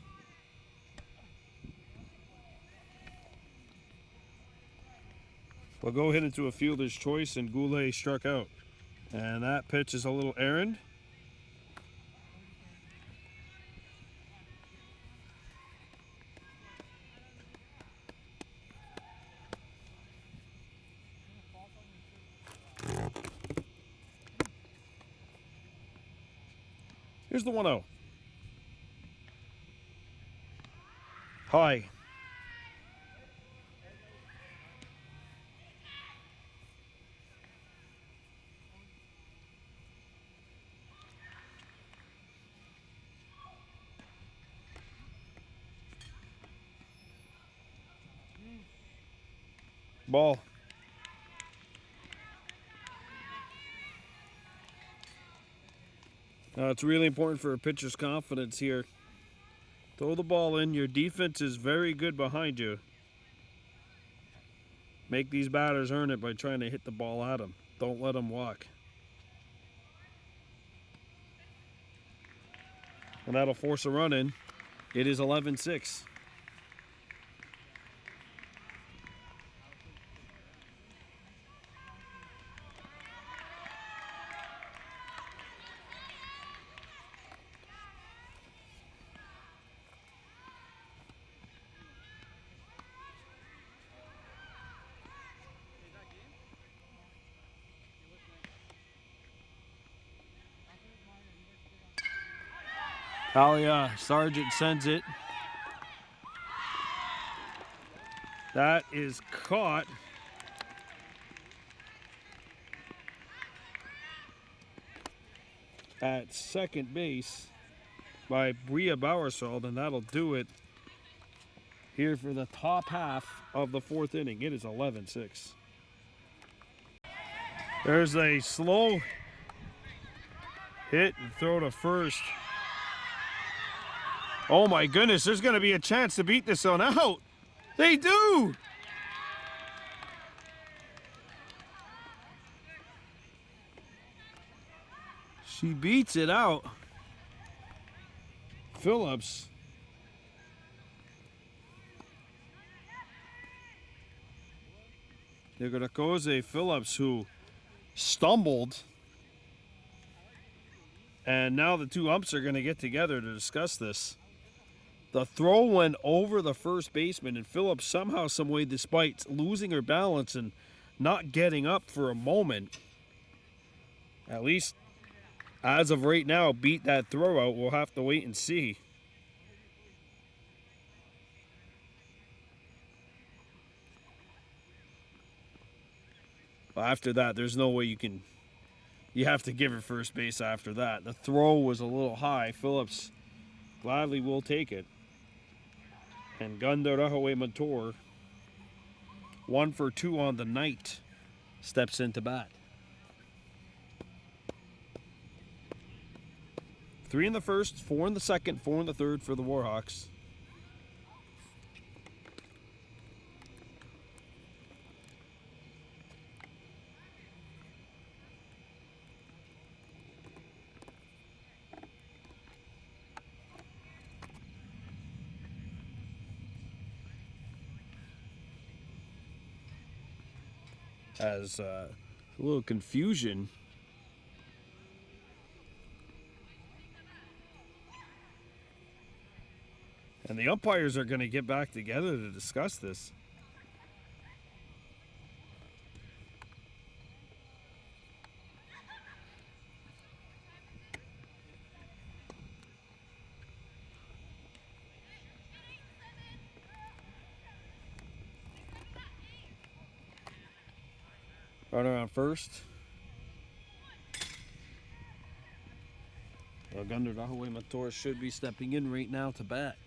We'll go ahead into a fielder's choice, and Goulet struck out. And that pitch is a little errand. Here's the 1-0. High. Ball. It's really important for a pitcher's confidence here. Throw the ball in. Your defense is very good behind you. Make these batters earn it by trying to hit the ball at them. Don't let them walk. And that'll force a run in. It is 11-6. Talia Sargent sends it. That is caught. At second base by Bria Bowersfeld, and that'll do it here for the top half of the fourth inning. It is 11-6. There's a slow hit and throw to first. Oh my goodness, there's going to be a chance to beat this one out. They do! She beats it out. Phillips. Nicodakoze Phillips, who stumbled And now the two umps are going to get together to discuss this. The throw went over the first baseman, and Phillips somehow, some way, despite losing her balance and not getting up for a moment, at least as of right now, beat that throw out. We'll have to wait and see. But after that, there's no way you have to give her first base after that. The throw was a little high. Phillips gladly will take it. And Kahnawake Mator, 1 for 2 on the night, steps into bat. 3 in the first, 4 in the second, 4 in the third for the Warhawks. As a little confusion. And the umpires are going to get back together to discuss this. Runner on first. Well, Kahnawake Mator should be stepping in right now to bat.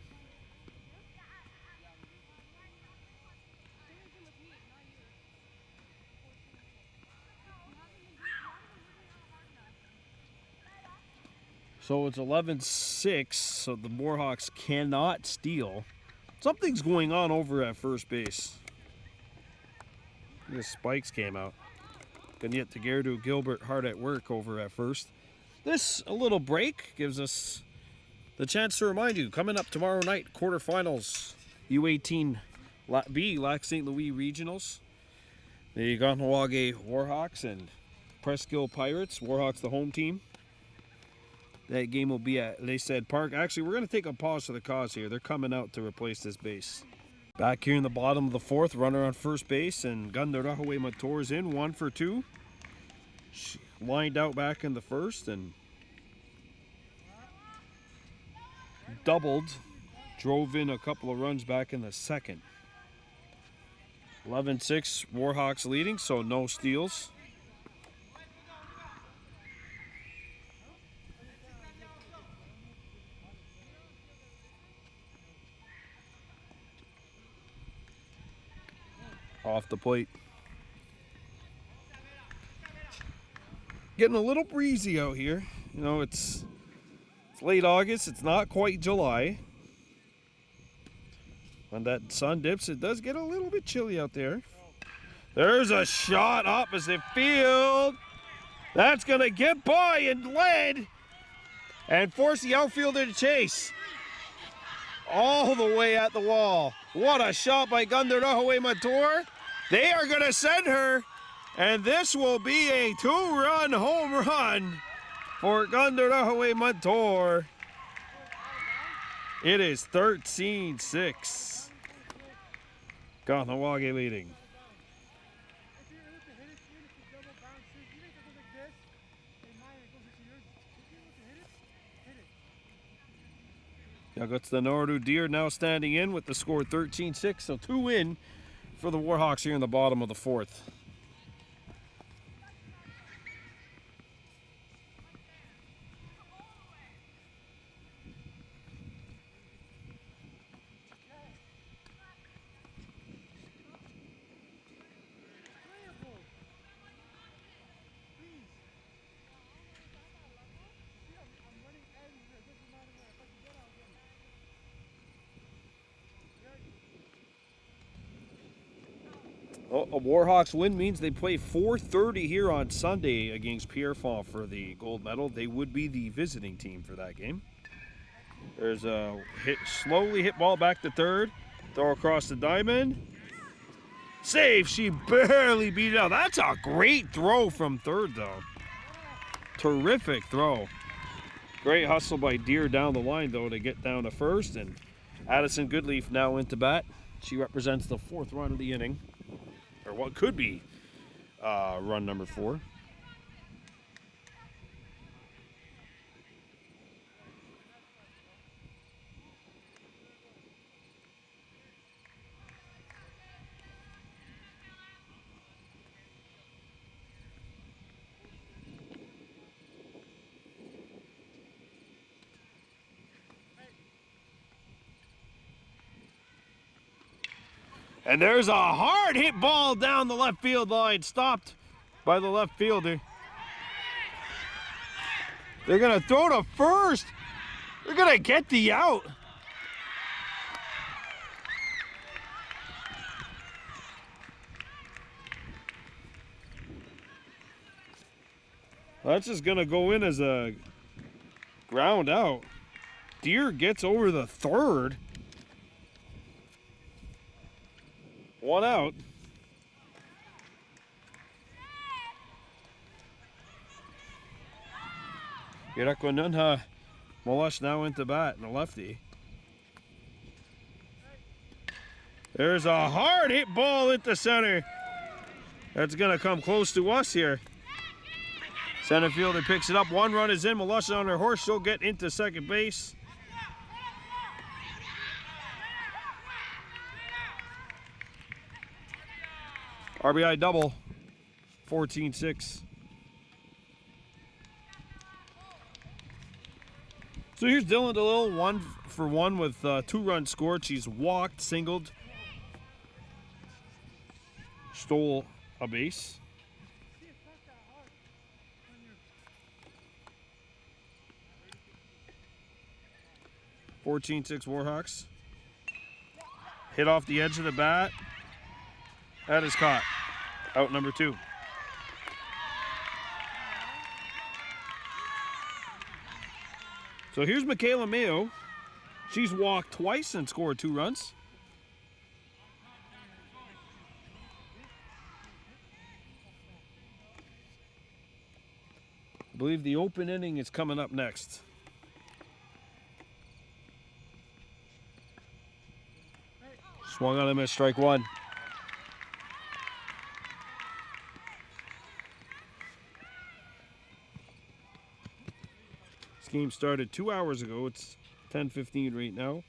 So it's 11-6, so the Warhawks cannot steal. Something's going on over at first base. The spikes came out. Ganyet Tagerdu Gilbert hard at work over at first. This, a little break, gives us the chance to remind you, coming up tomorrow night, quarterfinals, U18-B, Lac St. Louis Regionals. The Kahnawake Warhawks and Presqu'île Pirates. Warhawks the home team. That game will be at Laced Park. Actually, we're going to take a pause for the cause here. They're coming out to replace this base. Back here in the bottom of the fourth, runner on first base, and Kahnawake Mator is in, 1 for 2. She lined out back in the first and doubled, drove in a couple of runs back in the second. 11-6, Warhawks leading, so no steals. Off the plate. Getting a little breezy out here. You know, it's late August. It's not quite July. When that sun dips, it does get a little bit chilly out there. There's a shot opposite field. That's going to get by and lead and force the outfielder to chase. All the way at the wall. What a shot by Kahnawake Mator. They are going to send her, and this will be a 2-run home run for Kahnawake Mator. It is 13-6. Kahnawake leading. That's the Nordu Deer now standing in with the score 13-6, so 2 in for the Warhawks here in the bottom of the fourth. A Warhawks win means they play 4:30 here on Sunday against Pierrefonds for the gold medal. They would be the visiting team for that game. There's a slowly hit ball back to third. Throw across the diamond. Save. She barely beat it out. That's a great throw from third, though. Terrific throw. Great hustle by Deer down the line, though, to get down to first. And Addison Goodleaf now into bat. She represents the 4th run of the inning, or what could be run number 4. And there's a hard hit ball down the left field line, stopped by the left fielder. They're gonna throw to first. They're gonna get the out. That's just gonna go in as a ground out. Deer gets over the third. 1 out. Irakununha Molush now into bat, and a lefty. There's a hard hit ball into center. That's gonna come close to us here. Center fielder picks it up. 1 run is in. Molush on her horse. She'll get into second base. RBI double, 14-6. So here's Dylan DeLille, 1 for 1 with 2 runs scored. She's walked, singled, stole a base. (14-6) Warhawks. Hit off the edge of the bat. That is caught. Out number 2. So here's Michaela Mayo. She's walked twice and scored 2 runs. I believe the open inning is coming up next. Swung on him at strike 1. This game started 2 hours ago. It's 10:15 right now.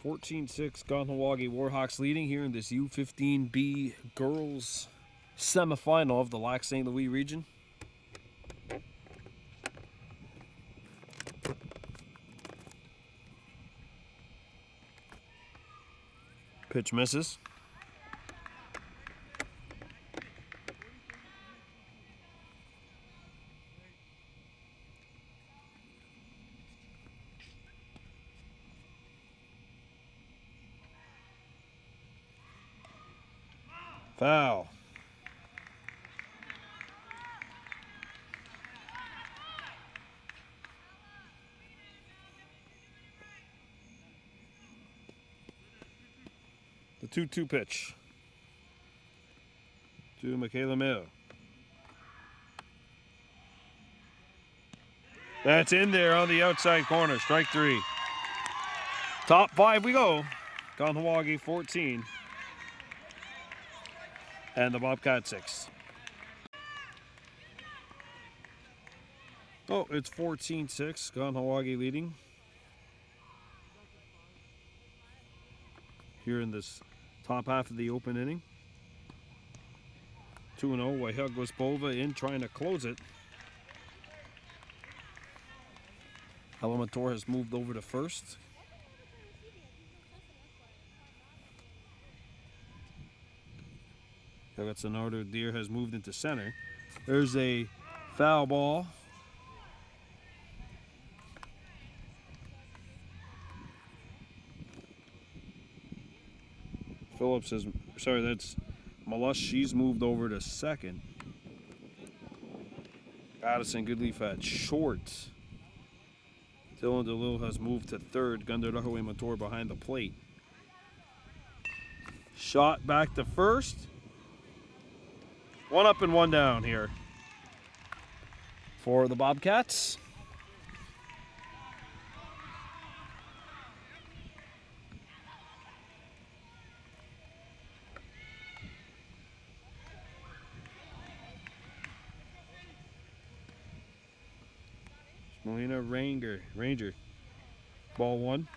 (14-6) Kahnawake Warhawks leading here in this U15-B girls semifinal of the Lac St. Louis region. Pitch misses. Foul. The 2-2 pitch to Michaela Mayo. That's in there on the outside corner. Strike 3. Top 5 we go. Kahnawake 14. And the Bobcats 6. Oh, it's 14-6. Kahnawake leading. Here in this top half of the open inning. 2-0. Wahegwaspova in trying to close it. Elementor has moved over to first. Sonardo Deer has moved into center. There's a foul ball. Phillips has, sorry, that's Molush. She's moved over to second. Addison Goodleaf at short Dylan DeLille has moved to third. Gunder Lahaway Mator behind the plate. Shot back to first. One up and one down here for the Bobcats. Molina Ranger. Ball one.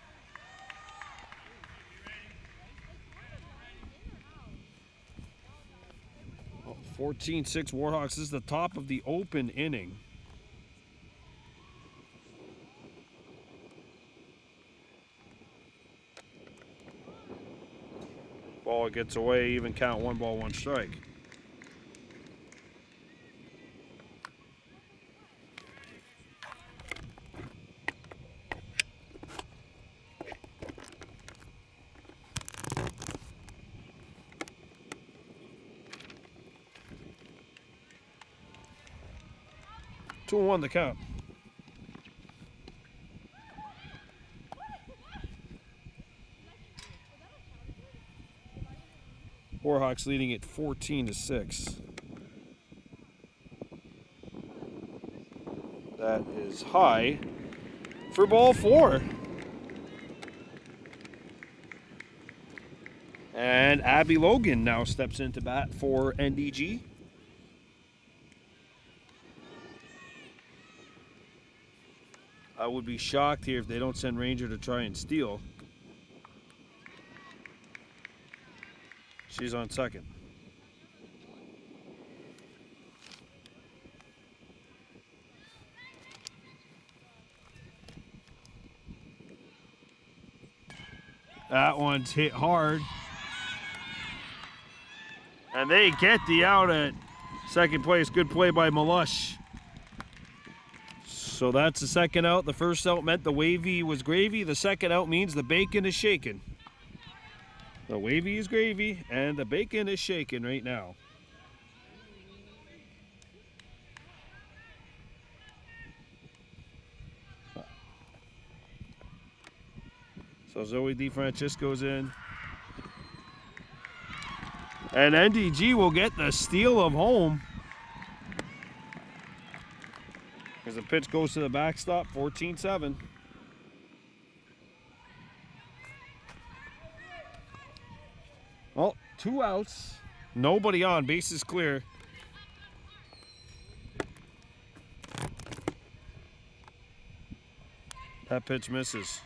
14-6 Warhawks. This is the top of the open inning. Ball gets away, even count, 1 ball, 1 strike. Two and 1 the count. Warhawks leading it 14-6. That is high for ball 4. And Abby Logan now steps into bat for NDG. I would be shocked here if they don't send Ranger to try and steal. She's on second. That one's hit hard. And they get the out at second place. Good play by Malush. So that's the second out. The first out meant the wavy was gravy. The second out means the bacon is shaken. The wavy is gravy and the bacon is shaken right now. So Zoe DeFrancisco's in. And NDG will get the steal of home. As the pitch goes to the backstop, 14-7. Well, 2 outs, nobody on, bases clear. That pitch misses.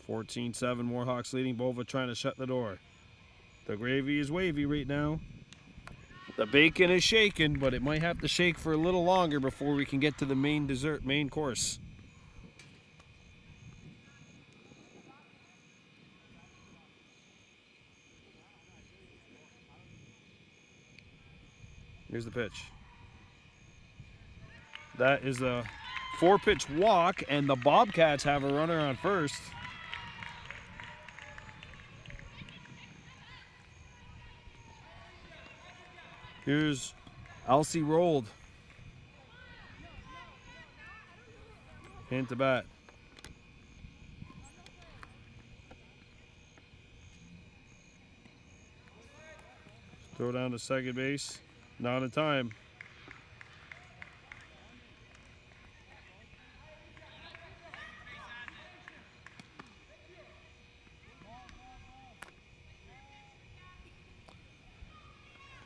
(14-7) Warhawks leading. Bova trying to shut the door. The gravy is wavy right now. The bacon is shaken, but it might have to shake for a little longer before we can get to the main dessert, main course. Here's the pitch. That is a 4-pitch walk, and the Bobcats have a runner on first. Here's Elsie rolled. Into bat. Throw down to second base. Not in time.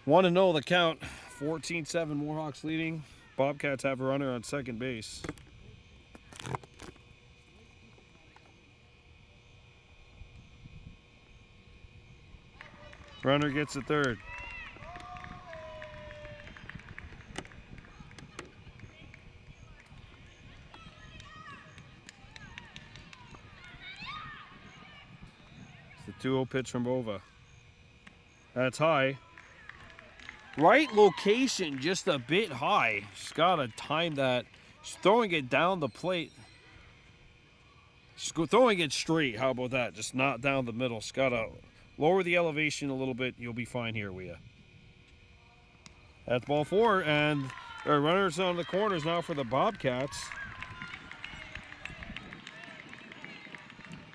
Want to know the count. 14-7 Warhawks leading. Bobcats have a runner on second base. Runner gets to third. It's the 2-0 pitch from Bova. That's high. Right location, just a bit high. She's got to time that. She's throwing it down the plate. Throwing it straight, how about that? Just not down the middle. Just gotta lower the elevation a little bit. You'll be fine here, will ya? That's ball 4, and there are runners on the corners now for the Bobcats.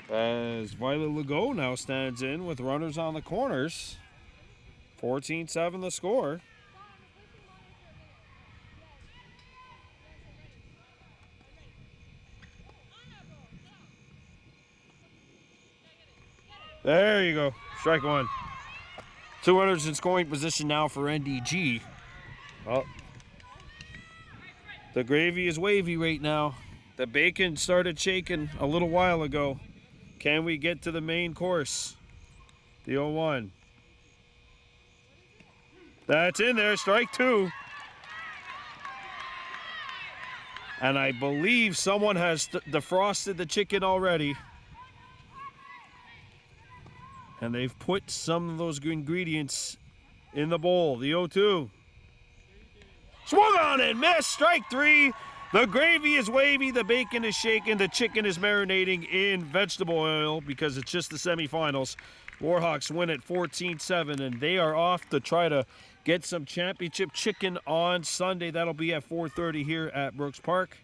As Violet Legault now stands in with runners on the corners. 14-7 the score. There you go. Strike 1. 2 runners in scoring position now for NDG. Well, the gravy is wavy right now. The bacon started shaking a little while ago. Can we get to the main course? The 0-1. That's in there. Strike 2. And I believe someone has defrosted the chicken already. And they've put some of those ingredients in the bowl. The 0-2. Swung on and missed. Strike 3. The gravy is wavy. The bacon is shaken. The chicken is marinating in vegetable oil because it's just the semifinals. Warhawks win at 14-7, and they are off to try to get some championship chicken on Sunday. That'll be at 4:30 here at Brooks Park.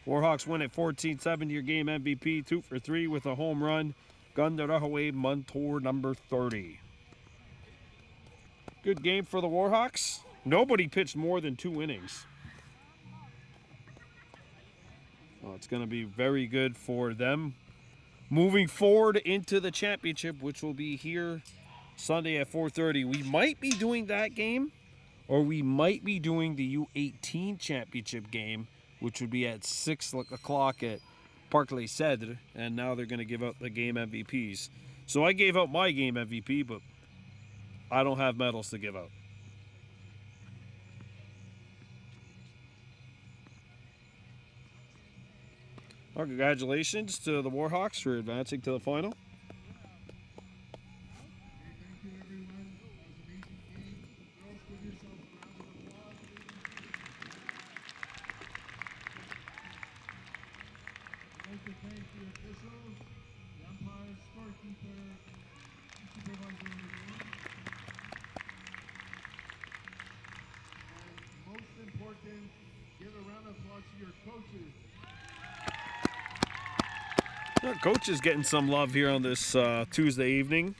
Warhawks win at 14-7. Your game MVP, 2 for 3 with a home run. Kahnawake Montour, number 30. Good game for the Warhawks. Nobody pitched more than 2 innings. Well, it's going to be very good for them moving forward into the championship, which will be here Sunday at 4:30. We might be doing that game, or we might be doing the U18 championship game, which would be at 6 o'clock at Parc Les Cedres, and now they're going to give out the game MVPs. So I gave out my game MVP, but I don't have medals to give out. Well, congratulations to the Warhawks for advancing to the final.
Give a round of applause to your coaches.
Well, coach is getting some love here on this Tuesday evening.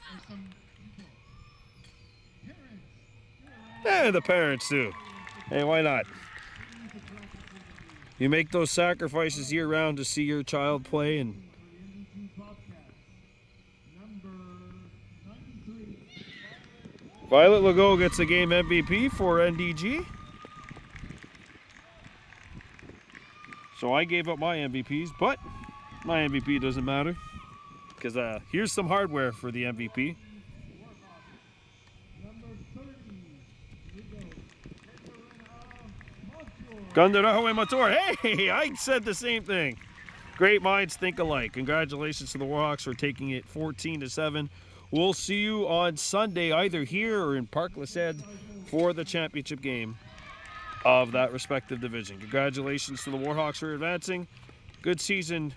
Yeah, the parents too. Hey, why not? You make those sacrifices year round to see your child play, and Violet Legault gets the game MVP for NDG. So I gave up my MVPs, but my MVP doesn't matter because here's some hardware for the MVP. Kahnawake Montour. Hey, I said the same thing. Great minds think alike. Congratulations to the Warhawks for taking it 14-7. We'll see you on Sunday either here or in Parc Les Cedres for the championship game of that respective division. Congratulations to the Warhawks for advancing. Good season,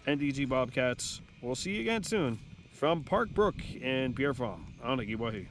NDG Bobcats. We'll see you again soon from Park Brook and Pierrefonds. Kahnawake.